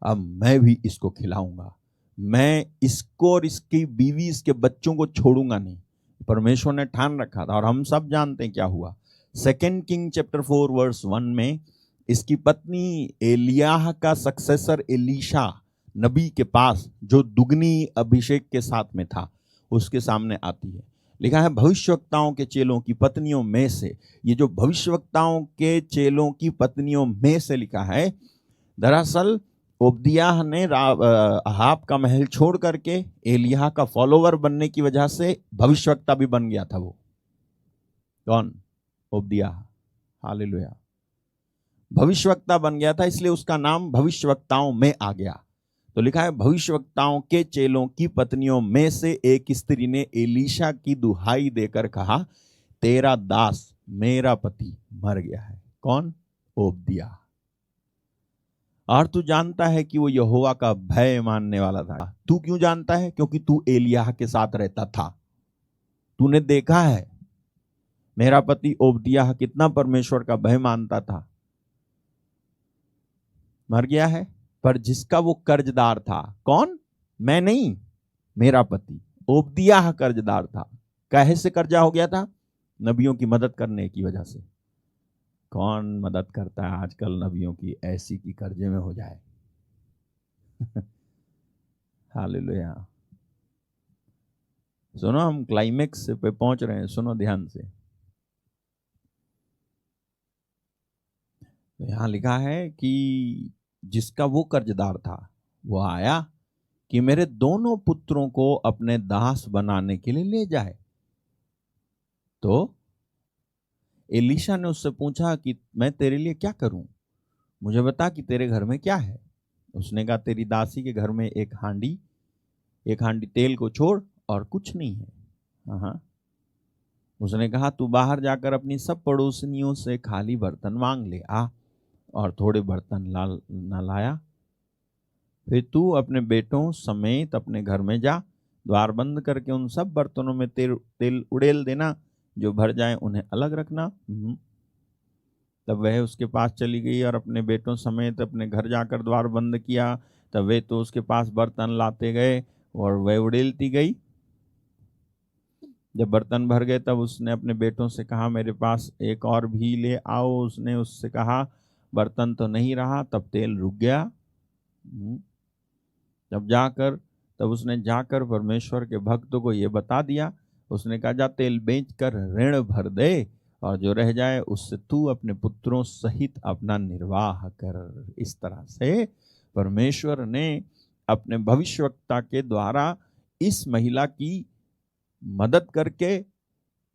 अब मैं भी इसको खिलाऊंगा, मैं इसको और इसकी बीवी इसके बच्चों को छोड़ूंगा नहीं। परमेश्वर ने ठान रखा था। और हम सब जानते हैं क्या हुआ। 2 किंग चैप्टर 4 वर्स 1 में इसकी पत्नी एलियाह का सक्सेसर एलीशा नबी के पास, जो दुगनी अभिषेक के साथ में था, उसके सामने आती है। लिखा है भविष्यवक्ताओं के चेलों की पत्नियों में से। ये जो भविष्यवक्ताओं के चेलों की पत्नियों में से लिखा है, दरअसल ओबदियाह ने अहाब का महल छोड़ करके एलियाह का फॉलोवर बनने की वजह से भविष्यवक्ता भी बन गया था। वो कौन? ओबदियाह। हालेलुया। भविष्यवक्ता बन गया था, इसलिए उसका नाम भविष्यवक्ताओं में आ गया। तो लिखा है भविष्यवक्ताओं के चेलों की पत्नियों में से एक स्त्री ने एलीशा की दुहाई देकर कहा, तेरा दास मेरा पति मर गया है। कौन? ओबदियाह। और तू जानता है कि वो यहोवा का भय मानने वाला था। तू क्यों जानता है? क्योंकि तू एलियाह के साथ रहता था। तूने देखा है मेरा पति ओबदियाह कितना परमेश्वर का भय मानता था। मर गया है, पर जिसका वो कर्जदार था, कौन? मैं नहीं, मेरा पति ओबदियाह कर्जदार था। काहे से कर्जा हो गया था? नबियों की मदद करने की वजह से। कौन मदद करता है आजकल नबियों की? ऐसी की कर्जे में हो जाए। हालेलुया। सुनो, हम क्लाइमेक्स पे पहुंच रहे हैं, सुनो ध्यान से। तो यहां लिखा है कि जिसका वो कर्जदार था वो आया कि मेरे दोनों पुत्रों को अपने दास बनाने के लिए ले जाए। तो एलीशा ने उससे पूछा कि मैं तेरे लिए क्या करूं, मुझे बता कि तेरे घर में क्या है। उसने कहा, तेरी दासी के घर में एक हांडी तेल को छोड़ और कुछ नहीं है। हाँ। उसने कहा, तू बाहर जाकर अपनी सब पड़ोसनियों से खाली बर्तन मांग ले आ। और थोड़े बर्तन न लाया। फिर तू अपने बेटों समेत अपने घर में जा, द्वार बंद करके उन सब बर्तनों में तेल उड़ेल देना, जो भर जाए उन्हें अलग रखना। तब वह उसके पास चली गई और अपने बेटों समेत अपने घर जाकर द्वार बंद किया। तब वे तो उसके पास बर्तन लाते गए और वह उड़ेलती गई। जब बर्तन भर गए तब उसने अपने बेटों से कहा, मेरे पास एक और भी ले आओ। उसने उससे कहा, बर्तन तो नहीं रहा। तब तेल रुक गया। तब उसने जाकर परमेश्वर के भक्त को ये बता दिया। उसने कहा, जा तेल बेचकर ऋण भर दे और जो रह जाए उससे तू अपने पुत्रों सहित अपना निर्वाह कर। इस तरह से परमेश्वर ने अपने भविष्यवक्ता के द्वारा इस महिला की मदद करके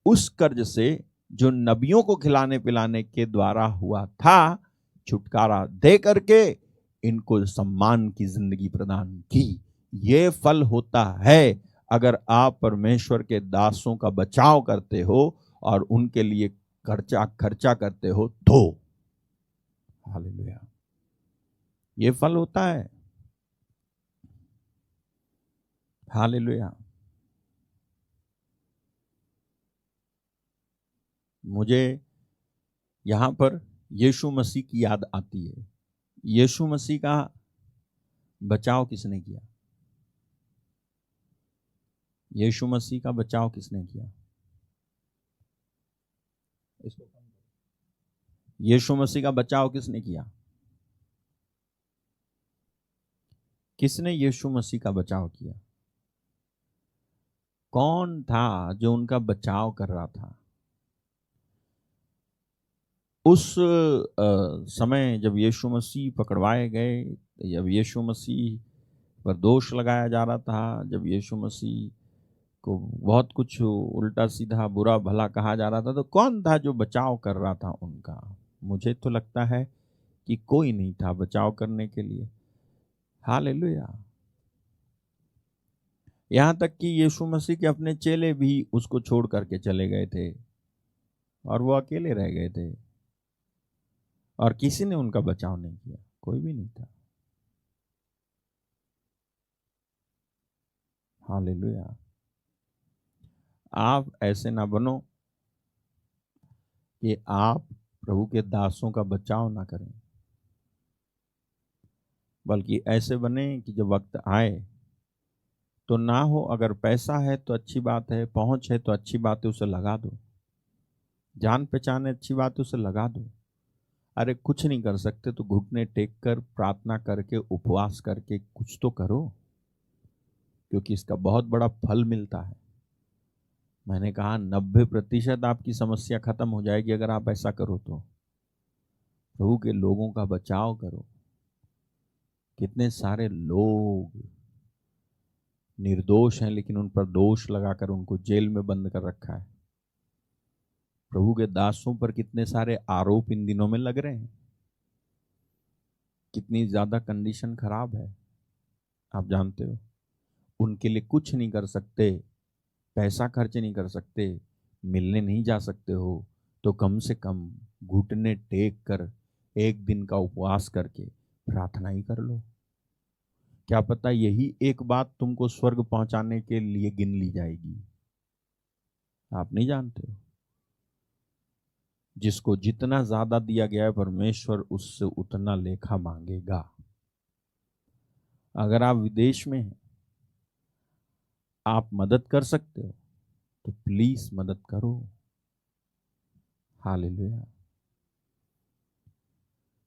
उस कर्ज से जो नबियों को खिलाने पिलाने के द्वारा हुआ था, छुटकारा दे करके इनको सम्मान की जिंदगी प्रदान की। ये फल होता है अगर आप परमेश्वर के दासों का बचाव करते हो और उनके लिए खर्चा करते हो तो। हालेलुया। ये फल होता है। हालेलुया। मुझे यहां पर यीशु मसीह की याद आती है। यीशु मसीह का बचाव किसने किया? यीशु मसीह का बचाव किसने किया? यीशु मसीह का बचाव किसने किया? किसने यीशु मसीह का बचाव किया? कौन था जो उनका बचाव कर रहा था? उस समय जब यीशु मसीह पकड़वाए गए, जब यीशु मसीह पर दोष लगाया जा रहा था, जब यीशु मसीह को बहुत कुछ उल्टा सीधा बुरा भला कहा जा रहा था, तो कौन था जो बचाव कर रहा था उनका? मुझे तो लगता है कि कोई नहीं था बचाव करने के लिए। हालेलुया। यहां तक कि यीशु मसीह के अपने चेले भी उसको छोड़ करके चले गए थे और वो अकेले रह गए थे। और किसी ने उनका बचाव नहीं किया, कोई भी नहीं था। हालेलुया। आप ऐसे ना बनो कि आप प्रभु के दासों का बचाव ना करें, बल्कि ऐसे बने कि जब वक्त आए तो ना हो, अगर पैसा है तो अच्छी बात है, पहुंच है तो अच्छी बात है, उसे लगा दो, जान पहचान है अच्छी बात है, उसे लगा दो। अरे कुछ नहीं कर सकते तो घुटने टेक कर प्रार्थना करके उपवास करके कुछ तो करो, क्योंकि इसका बहुत बड़ा फल मिलता है। मैंने कहा 90% आपकी समस्या खत्म हो जाएगी अगर आप ऐसा करो तो। प्रभु के लोगों का बचाव करो। कितने सारे लोग निर्दोष हैं लेकिन उन पर दोष लगाकर उनको जेल में बंद कर रखा है। प्रभु के दासों पर कितने सारे आरोप इन दिनों में लग रहे हैं। कितनी ज्यादा कंडीशन खराब है, आप जानते हो। उनके लिए कुछ नहीं कर सकते, पैसा खर्च नहीं कर सकते, मिलने नहीं जा सकते हो, तो कम से कम घुटने टेक कर एक दिन का उपवास करके प्रार्थना ही कर लो। क्या पता यही एक बात तुमको स्वर्ग पहुंचाने के लिए गिन ली जाएगी, आप नहीं जानते हो। जिसको जितना ज्यादा दिया गया है परमेश्वर उससे उतना लेखा मांगेगा। अगर आप विदेश में हैं, आप मदद कर सकते हो तो प्लीज मदद करो। हालेलुया।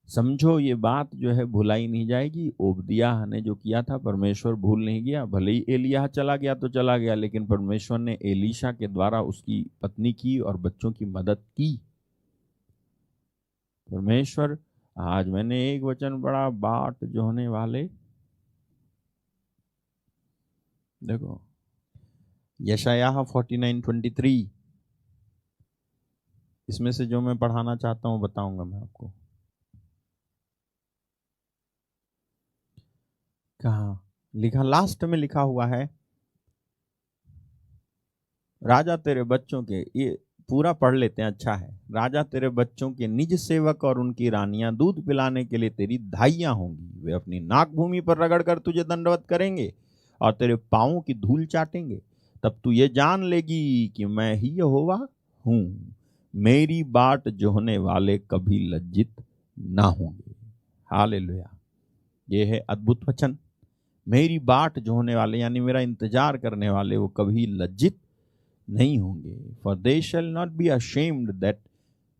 समझो ये बात जो है भुलाई नहीं जाएगी। ओबदियाह ने जो किया था परमेश्वर भूल नहीं गया। भले ही एलिय्याह चला गया तो चला गया, लेकिन परमेश्वर ने एलीशा के द्वारा उसकी पत्नी की और बच्चों की मदद की। परमेश्वर, आज मैंने एक वचन पढ़ा, बाट जोहने वाले, देखो यशायाह 49:23, इसमें से जो मैं पढ़ाना चाहता हूं बताऊंगा मैं आपको। कहा लिखा, लास्ट में लिखा हुआ है, राजा तेरे बच्चों के, ये पूरा पढ़ लेते हैं, अच्छा है। राजा तेरे बच्चों के निज सेवक और उनकी रानियां दूध पिलाने के लिए तेरी धाइयां होंगी। वे अपनी नाक भूमि पर रगड़कर तुझे दंडवत करेंगे और तेरे पांवों की धूल चाटेंगे। तब तू ये जान लेगी कि मैं ही यहोवा हूं। मेरी बाट जोहने वाले कभी लज्जित ना होंगे। हालेलुया। ये है अद्भुत वचन। मेरी बाट जोहने वाले यानी मेरा इंतजार करने वाले वो कभी लज्जित नहीं होंगे। For they shall not be ashamed that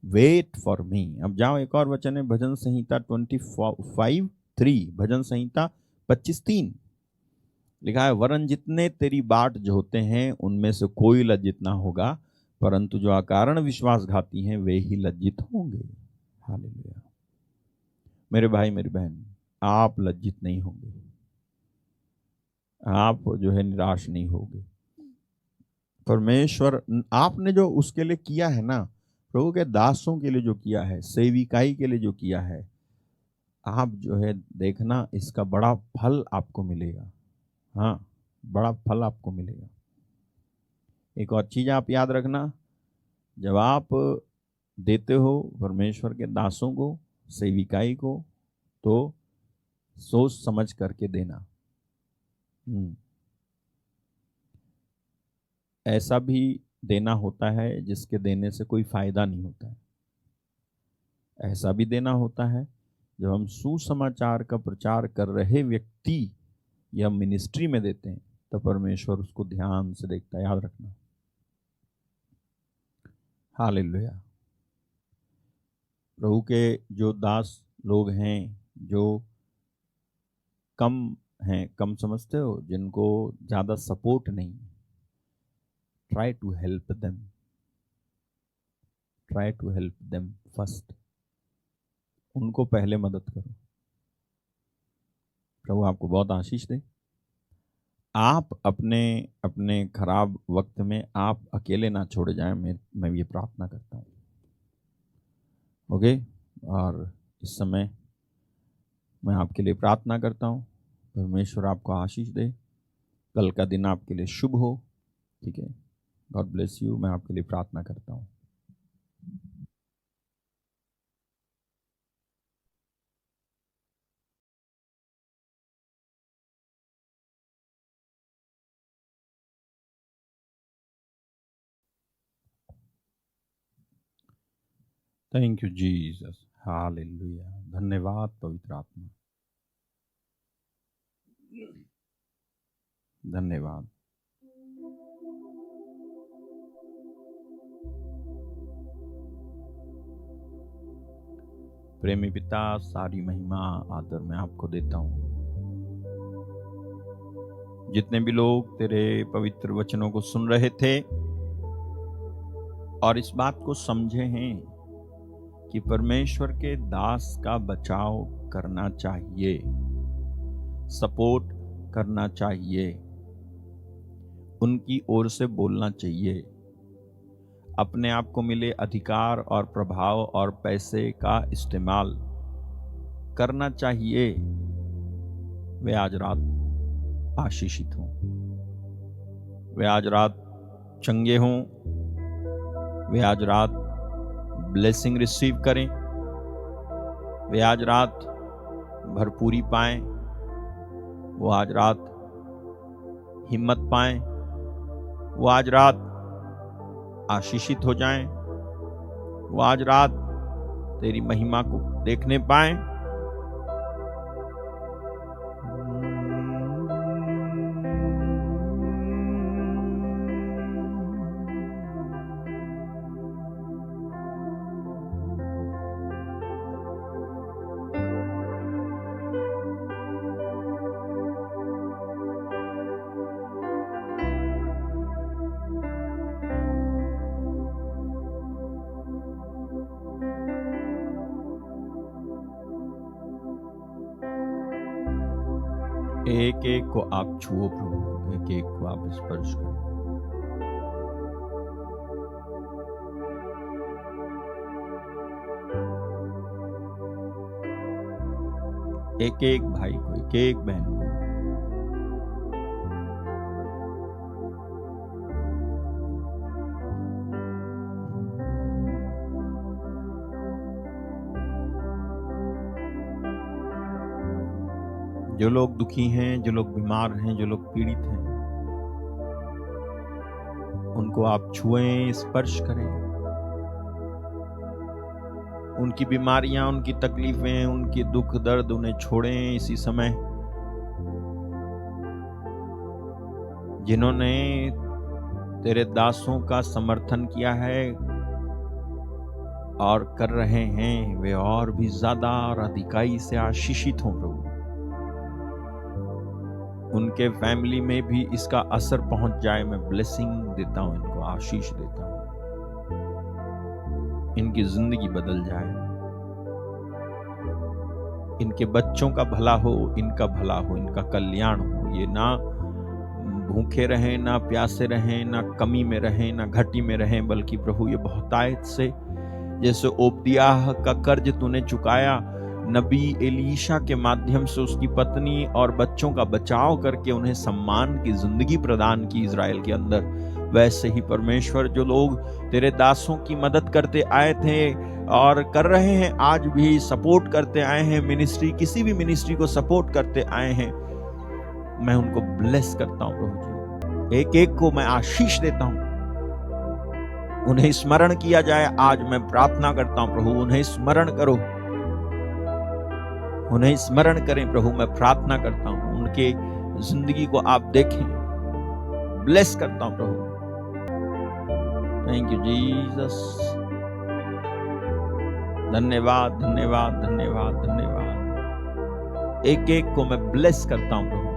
wait for me. अब जाओ, एक और वचन है भजन संहिता 25:3, भजन संहिता 25:3 लिखा है, वरन जितने तेरी बाट जोहते हैं उनमें से कोई लज्जित ना होगा, परंतु जो अकारण विश्वासघाती हैं वे ही लज्जित होंगे। हालेलुया। मेरे भाई मेरी बहन, आप लज्जित नहीं होंगे, आप जो है निराश नहीं होंगे। परमेश्वर आपने जो उसके लिए किया है ना, प्रभु के दासों के लिए जो किया है, सेविकाई के लिए जो किया है, आप जो है देखना इसका बड़ा फल आपको मिलेगा। हाँ, बड़ा फल आपको मिलेगा। एक और चीज आप याद रखना, जब आप देते हो परमेश्वर के दासों को, सेविकाई को, तो सोच समझ करके देना। ऐसा भी देना होता है जिसके देने से कोई फायदा नहीं होता है। ऐसा भी देना होता है जब हम सुसमाचार का प्रचार कर रहे व्यक्ति या मिनिस्ट्री में देते हैं तो परमेश्वर उसको ध्यान से देखता है, याद रखना। हालेलुया। प्रभु के जो दास लोग हैं, जो कम हैं, कम समझते हो, जिनको ज़्यादा सपोर्ट नहीं, try to help them, try to help them first. उनको पहले मदद करो। प्रभु आपको बहुत आशीष दे। आप अपने अपने खराब वक्त में आप अकेले ना छोड़े जाएं, मैं ये प्रार्थना करता हूँ। ओके, और इस समय मैं आपके लिए प्रार्थना करता हूँ, परमेश्वर आपको आशीष दे, कल का दिन आपके लिए शुभ हो। ठीक है, गॉड ब्लेस यू। मैं आपके लिए प्रार्थना करता हूँ। Thank you Jesus, hallelujah. धन्यवाद पवित्र आत्मा, धन्यवाद। प्रेमी पिता, सारी महिमा आदर मैं आपको देता हूँ। जितने भी लोग तेरे पवित्र वचनों को सुन रहे थे और इस बात को समझे हैं कि परमेश्वर के दास का बचाव करना चाहिए, सपोर्ट करना चाहिए, उनकी ओर से बोलना चाहिए, अपने आप को मिले अधिकार और प्रभाव और पैसे का इस्तेमाल करना चाहिए, वे आज रात आशीषित हों, वे आज रात चंगे हों, वे आज रात ब्लेसिंग रिसीव करें, वे आज रात भरपूरी पाएं, वो आज रात हिम्मत पाएं, वो आज रात आशीषित हो जाएं, वो आज रात तेरी महिमा को देखने पाएं। एक एक को आप छुओ प्रभु, एक एक को आप स्पर्श करें। एक एक भाई को, एक एक बहन को, जो लोग दुखी हैं, जो लोग बीमार हैं, जो लोग पीड़ित हैं, उनको आप छुएं, स्पर्श करें। उनकी बीमारियां, उनकी तकलीफें, उनके दुख दर्द उन्हें छोड़ें इसी समय। जिन्होंने तेरे दासों का समर्थन किया है और कर रहे हैं, वे और भी ज्यादा और अधिकाई से आशीषित हों प्रभु। उनके फैमिली में भी इसका असर पहुंच जाए। मैं ब्लेसिंग देता हूं, इनको आशीष देता हूं, इनकी जिंदगी बदल जाए, इनके बच्चों का भला हो, इनका भला हो, इनका कल्याण हो। ये ना भूखे रहें, ना प्यासे रहें, ना कमी में रहें, ना घटी में रहें, बल्कि प्रभु ये बहुतायत से, जैसे ओबदियाह का कर्ज तूने चुकाया नबी एलीशा के माध्यम से उसकी पत्नी और बच्चों का बचाव करके उन्हें सम्मान की जिंदगी प्रदान की इजराइल के अंदर, वैसे ही परमेश्वर जो लोग तेरे दासों की मदद करते आए थे और कर रहे हैं, आज भी सपोर्ट करते आए हैं, मिनिस्ट्री, किसी भी मिनिस्ट्री को सपोर्ट करते आए हैं, मैं उनको ब्लेस करता हूं प्रभु जी। एक एक को मैं आशीष देता हूं, उन्हें स्मरण किया जाए। आज मैं प्रार्थना करता हूं प्रभु, उन्हें स्मरण करो, उन्हें स्मरण करें प्रभु। मैं प्रार्थना करता हूं उनके जिंदगी को आप देखें, ब्लेस करता हूं प्रभु। थैंक यू जीसस, धन्यवाद धन्यवाद धन्यवाद धन्यवाद। एक एक को मैं ब्लेस करता हूं प्रभु,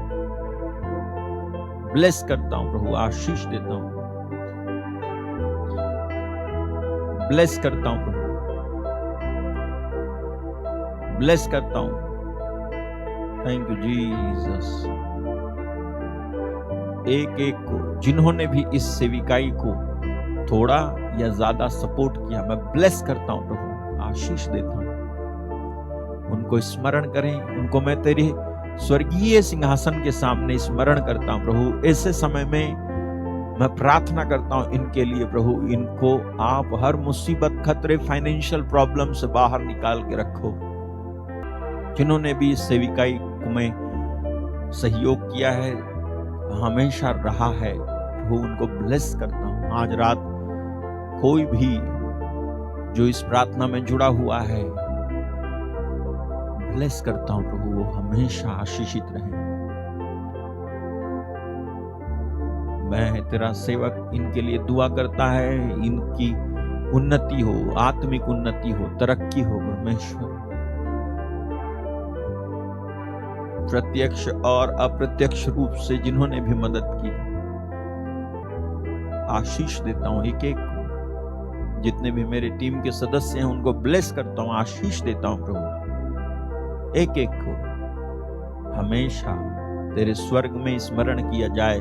ब्लेस करता हूं प्रभु, आशीष देता हूं, ब्लेस करता हूं प्रभु, ब्लेस करता हूं। Thank you Jesus. एक एक को, जिन्होंने भी इस सेविकाई को थोड़ा या ज्यादा सपोर्ट किया, मैं ब्लेस करता हूं प्रभु, आशीष देता हूं। उनको स्मरण करें, उनको मैं तेरे स्वर्गीय सिंहासन के सामने स्मरण करता हूं प्रभु। ऐसे समय में मैं प्रार्थना करता हूं इनके लिए प्रभु, इनको आप हर मुसीबत, खतरे, फाइनेंशियल प्रॉब्लम से बाहर निकाल के रखो। जिन्होंने भी इस सेविकाई में सहयोग किया है, हमेशा रहा है प्रभु, उनको ब्लेस करता हूं। आज रात कोई भी जो इस प्रार्थना में जुड़ा हुआ है, ब्लेस करता हूं प्रभु, वो हमेशा आशीषित रहे। मैं तेरा सेवक इनके लिए दुआ करता है, इनकी उन्नति हो, आत्मिक उन्नति हो, तरक्की हो परमेश्वर। प्रत्यक्ष और अप्रत्यक्ष रूप से जिन्होंने भी मदद की, आशीष देता हूं एक एक को। जितने भी मेरे टीम के सदस्य हैं उनको ब्लेस करता हूं, आशीष देता हूं प्रभु। एक एक को हमेशा तेरे स्वर्ग में स्मरण किया जाए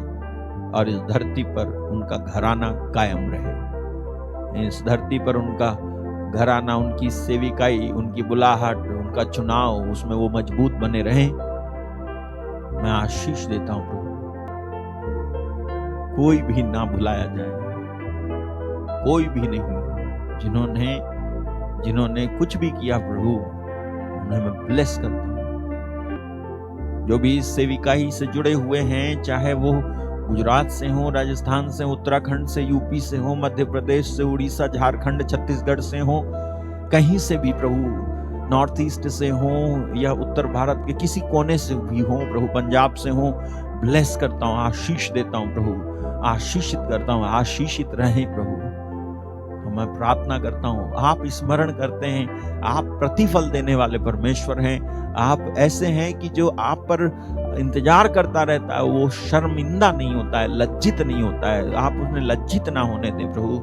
और इस धरती पर उनका घराना कायम रहे। इस धरती पर उनका घराना, उनकी सेविकाई, उनकी बुलाहट, उनका चुनाव, उसमें वो मजबूत बने रहें। मैं आशीष देता हूं प्रभु, कोई भी ना भुलाया जाए, कोई भी नहीं। जिन्होंने कुछ भी किया प्रभु, उन्हें मैं ब्लेस करता हूं। जो भी इस सेविकाई से जुड़े हुए हैं, चाहे वो गुजरात से हो, राजस्थान से, उत्तराखंड से, यूपी से हो, मध्य प्रदेश से, उड़ीसा, झारखंड, छत्तीसगढ़ से हो, कहीं से भी प्रभु, नॉर्थ ईस्ट से हो या उत्तर भारत के किसी कोने से भी हो प्रभु, पंजाब से हो, ब्लेस करता हूं, आशीष देता हूं प्रभु, आशीषित करता हूं, आशीषित रहें प्रभु। मैं प्रार्थना करता हूं, आप स्मरण करते हैं, आप प्रतिफल देने वाले परमेश्वर हैं। आप ऐसे हैं कि जो आप पर इंतजार करता रहता है वो शर्मिंदा नहीं होता है, लज्जित नहीं होता है। आप उन्हें लज्जित ना होने दें प्रभु,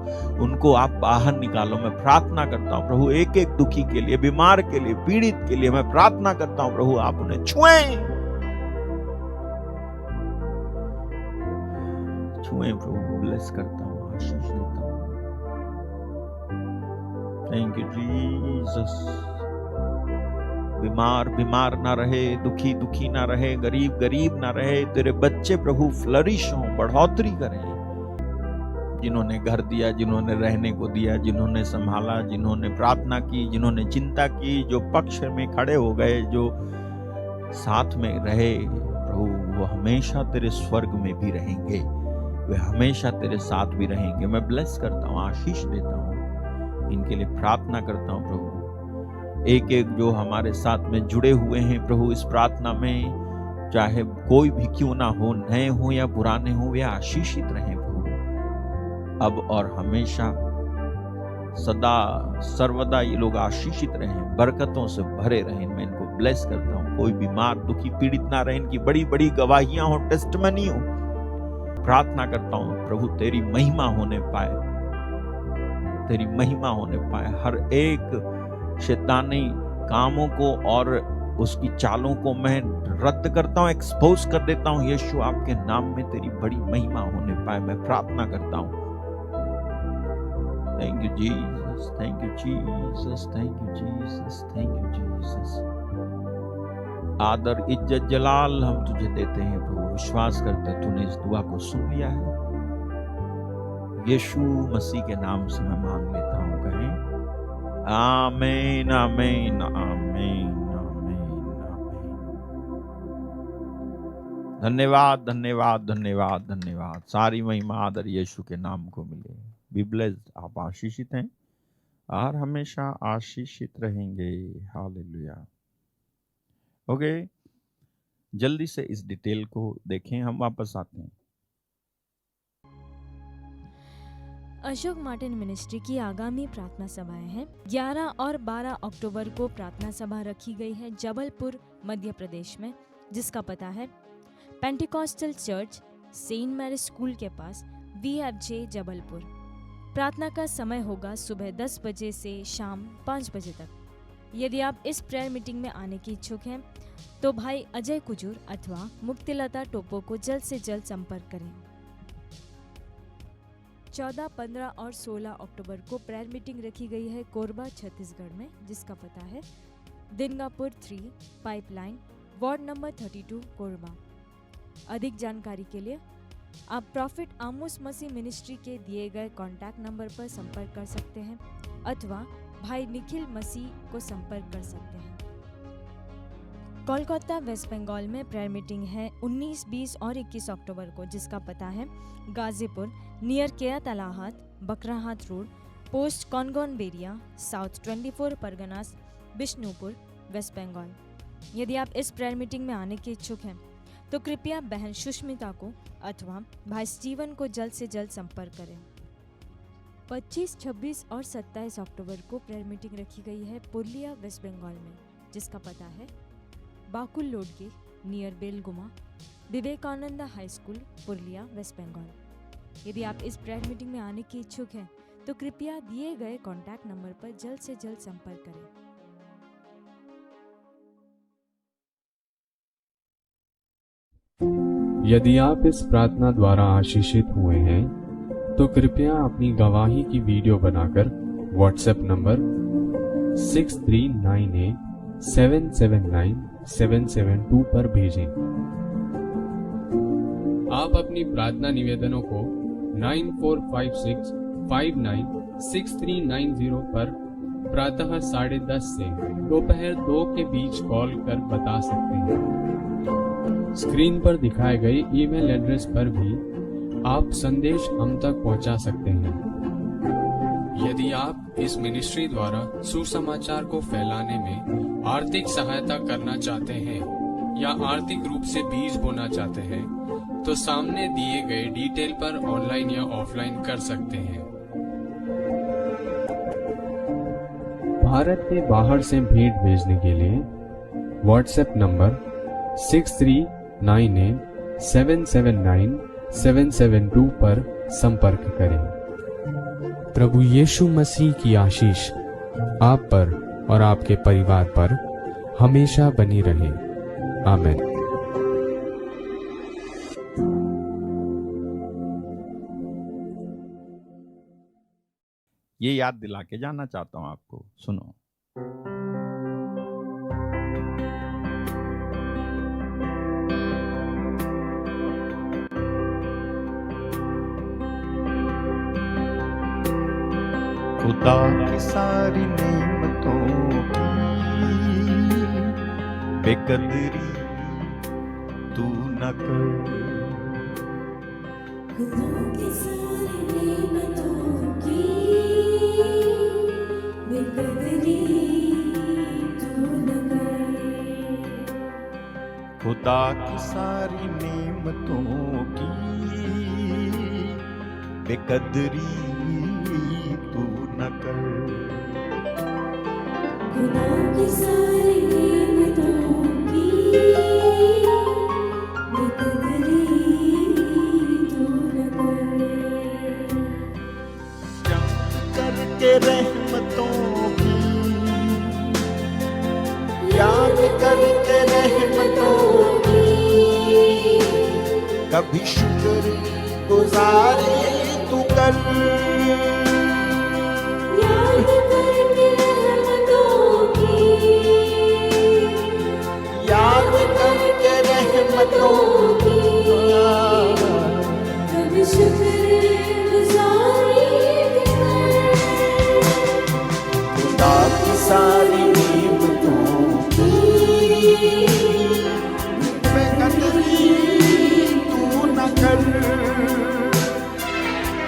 उनको आप बाहर निकालो। मैं प्रार्थना करता हूं प्रभु, एक एक दुखी के लिए, बीमार के लिए, पीड़ित के लिए मैं प्रार्थना करता हूं प्रभु, आप उन्हें छुएं प्रभु, ब्लेस करता हूं, आशीष देता हूं। Thank you Jesus. बीमार ना रहे, दुखी ना रहे, गरीब ना रहे। तेरे बच्चे प्रभु फ्लरिश हों, बढ़ोतरी करें। जिन्होंने घर दिया, जिन्होंने रहने को दिया, जिन्होंने संभाला, जिन्होंने प्रार्थना की, जिन्होंने चिंता की, जो पक्ष में खड़े हो गए, जो साथ में रहे प्रभु, वो हमेशा तेरे स्वर्ग में भी रहेंगे, वे हमेशा तेरे साथ भी रहेंगे। मैं ब्लेस करता हूँ, आशीष देता हूँ, इनके लिए प्रार्थना करता हूँ प्रभु। एक एक जो हमारे साथ में जुड़े हुए हैं प्रभु इस प्रार्थना में, चाहे कोई भी क्यों ना हो, नए हो या पुराने हो, वे आशीषित रहें प्रभु। अब और हमेशा, सदा सर्वदा ये लोग आशीषित रहें, बरकतों से भरे रहें। मैं इनको ब्लेस करता हूँ। कोई बीमार, दुखी, पीड़ित ना रहे, इनकी बड़ी बड़ी गवाहियां हो, टेस्टमनी हो। प्रार्थना करता हूँ प्रभु, तेरी महिमा होने पाए, तेरी महिमा होने पाए। हर एक शैतानी कामों को और उसकी चालों को मैं रद्द करता हूं, एक्सपोज कर देता हूं। यीशु आपके नाम में तेरी बड़ी महिमा होने पाए, मैं प्रार्थना करता हूं। Thank you Jesus, thank you Jesus, thank you Jesus, thank you Jesus. आदर, इज्जत, जलाल हम तुझे देते हैं प्रभु। विश्वास करते तूने इस दुआ को सुन लिया है। यीशु मसीह के नाम से मैं मांग लेता हूं, कहें आमीन, आमीन, आमीन, आमीन, आमीन। धन्यवाद, धन्यवाद, धन्यवाद, धन्यवाद। सारी महिमा आदर यीशु के नाम को मिले। Be blessed. आप आशीषित हैं और हमेशा आशीषित रहेंगे। हालेलुया। ओके, जल्दी से इस डिटेल को देखें, हम वापस आते हैं। अशोक मार्टिन मिनिस्ट्री की आगामी प्रार्थना सभाएं हैं। 11 और 12 अक्टूबर को प्रार्थना सभा रखी गई है जबलपुर, मध्य प्रदेश में, जिसका पता है Pentecostal church, saint Mary school के पास, VFJ जबलपुर। प्रार्थना का समय होगा सुबह 10 बजे से शाम 5 बजे तक। यदि आप इस प्रेयर मीटिंग में आने की इच्छुक हैं तो भाई अजय कुजूर अथवा मुक्तिलता टोपो को जल्द से जल्द संपर्क करें। 14, 15 और 16 अक्टूबर को प्रेयर मीटिंग रखी गई है कोरबा, छत्तीसगढ़ में, जिसका पता है दिनगापुर 3 पाइपलाइन, वार्ड नंबर 32, कोरबा। अधिक जानकारी के लिए आप प्रॉफिट आमोस मसीह मिनिस्ट्री के दिए गए कॉन्टैक्ट नंबर पर संपर्क कर सकते हैं अथवा भाई निखिल मसीह को संपर्क कर सकते हैं। कोलकाता, वेस्ट बंगाल में प्रेयर मीटिंग है 19, 20 और 21 अक्टूबर को, जिसका पता है Ghazipur near Keya Talahat, Bakrahat road, post Kongonberia, South 24 Parganas, Bishnupur, West Bengal. यदि आप इस प्रेयर मीटिंग में आने के इच्छुक हैं तो कृपया बहन सुष्मिता को अथवा भाई स्टीवन को जल्द से जल्द संपर्क करें। 25, 26 और 27 अक्टूबर को प्रेयर मीटिंग रखी गई है पुरुलिया, वेस्ट बंगाल में, जिसका पता है Bakul lodge near Belguma, Vivekananda high school, Purulia, west Bengal. यदि आप इस प्रेयर मीटिंग में आने के इच्छुक हैं तो कृपया दिए गए कॉन्टैक्ट नंबर पर जल्द से जल्द संपर्क करें। यदि आप इस प्रार्थना द्वारा आशीषित हुए हैं तो कृपया अपनी गवाही की वीडियो बनाकर व्हाट्सएप नंबर 6398779772 पर भेजें। आप अपनी प्रार्थना निवेदनों को 9456596390 पर प्रातः 10:30 से दोपहर 2 के बीच कॉल कर बता सकते हैं। स्क्रीन पर दिखाए गए ईमेल एड्रेस पर भी आप संदेश हम तक पहुंचा सकते हैं। यदि आप इस मिनिस्ट्री द्वारा सुसमाचार को फैलाने में आर्थिक सहायता करना चाहते हैं या आर्थिक रूप से बीज बोना चाहते हैं तो सामने दिए गए डिटेल पर ऑनलाइन या ऑफलाइन कर सकते हैं। भारत के बाहर से भेंट भेजने के लिए व्हाट्सएप नंबर 6398779772 पर संपर्क करें। प्रभु यीशु मसीह की आशीष आप पर और आपके परिवार पर हमेशा बनी रहे। आमीन। ये याद दिला के जाना चाहता हूं आपको, सुनो। खुदा की सारी नेमतों की बेकदरी तू न कर। खुदा की सारी नेमतों की बेकदरी तू न कर। खुदा की सारी नेमतों की बेकदरी तू न कर। खुदा की सारी नेमतों की बेकदरी तू न कर। याद करके रहमतों की, याद करके रहमतों की, कभी शुक्र गुजारे तू कर। याद करके रहमतों की, याद करके रहमतों की, कभी शुक्रगुजारी कर। खुदा की सारी नेमतों की बेकदरी तू न कर।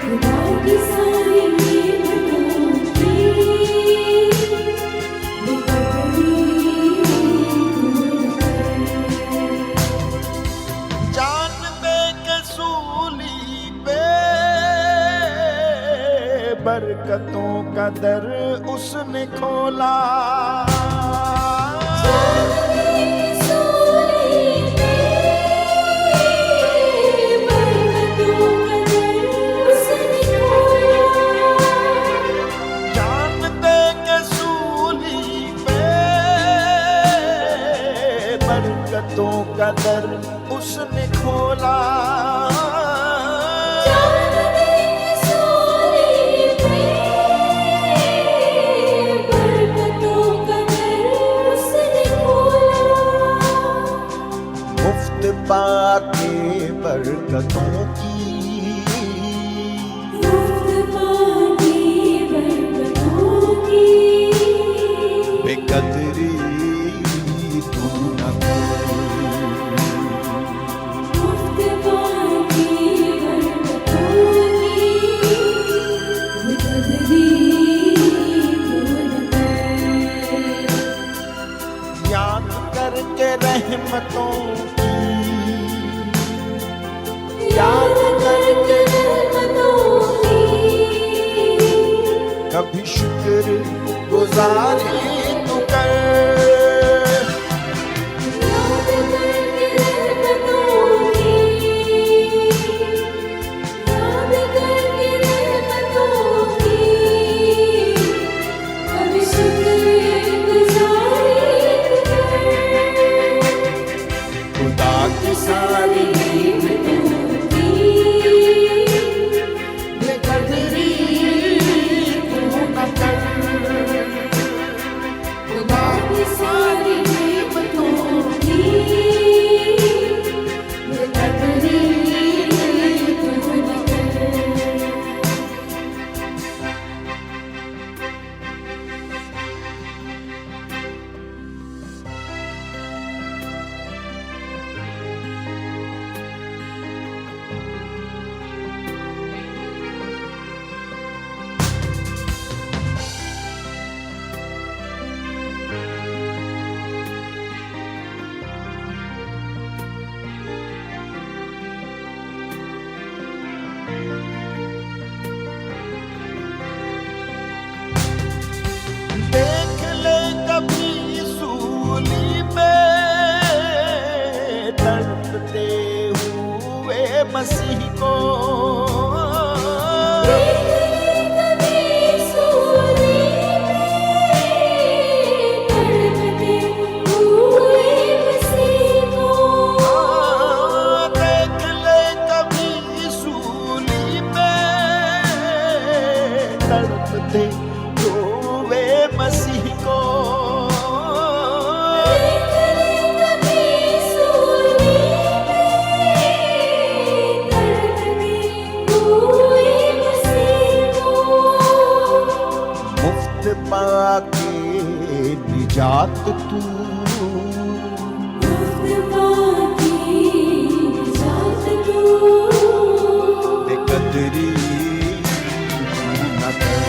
खुदा की सारी नेमतों की बेकदरी तू न कर। जान दे के सूली पे बरकतों का दर उसने खोला। जान दे के सूली पे बरकतों का दर उसने खोला। मुफ्त पाके बरकतों की बेकदरी तू न कर। बेकदरी रहमतों की, याद करके रहमतों की, कभी शुक्र गुजारी तू कर। याद करके रहमतों की, याद करके रहमतों की, कभी शुक्रगुज़ारी कर। खुदा की सारी नेमतों की बेकदरी तू न कर। खुदा की सारी नेमतों की बेकदरी तू न कर। देख ले कभी सूली पे तड़पते हुए मसीह को। कभी सूली तड़पते हुए मसीह को। देख ले कभी सूली पे तड़पते हुए मसीह को। कभी सूली तड़पते हुए मसीह को। मुफ्त पाके निजात तू, मुफ्त पाके निजात तू, बेकदरी न कर।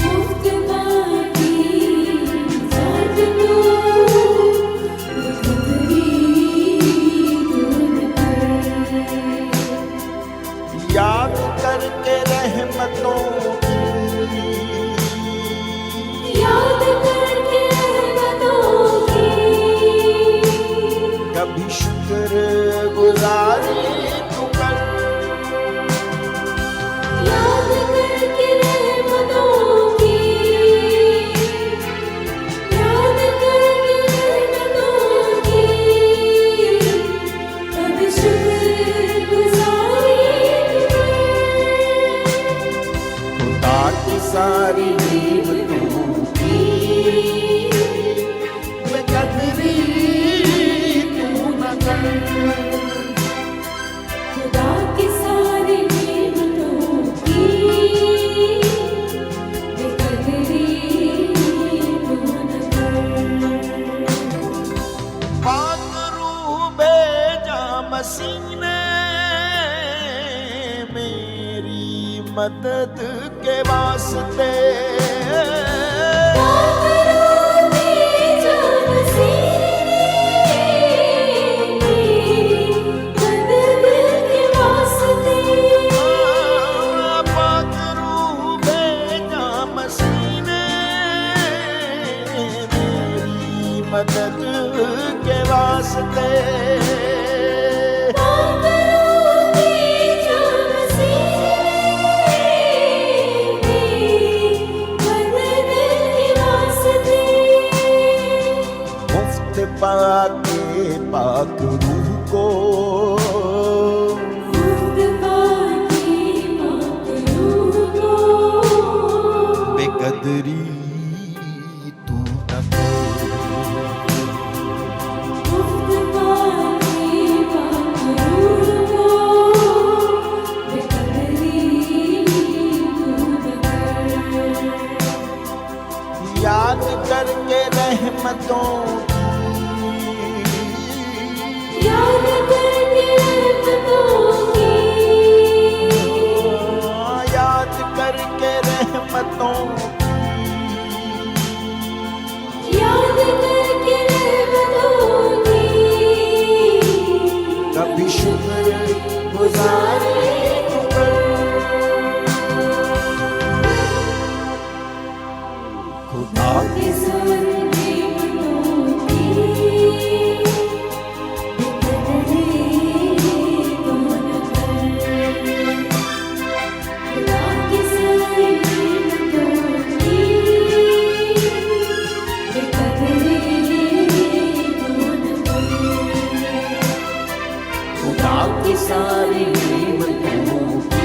मुफ्त पाके निजात तू, बेकदरी तू न कर। याद करके रहमतों की, याद करके रहमतों की, कभी शुक्र गुजारी तू कर। याद करके रहमतों की, याद करके रहमतों की, कभी शुक्रगुज़ारी कर। खुदा की सारी नेमतों की बेकदरी तू न कर। खुदा की सारी नेमतों की बेकदरी तू न कर। पाक रूह भेजा मसीह ने मेरी मदद के वास्ते। पाक रूह भेजा मसीह ने मेरी मदद के वास्ते। मुफ्त पाके पाक रूह को, बेकदरी तू न कर। याद करके रहमतों की, याद करके रहमतों की, याद करके रहमतों की, याद करके शुक्र गुजारे खुदा की सारी नेमतों की बेकदरी कौन करे। खुदा की सारी नेमतों की बेकदरी कौन करे। खुदा की सारी नेमतों की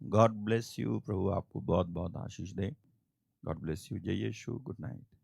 गॉड ब्लेस यू। प्रभु आपको बहुत बहुत आशीष दे। God bless you. जय यीशु। Good night.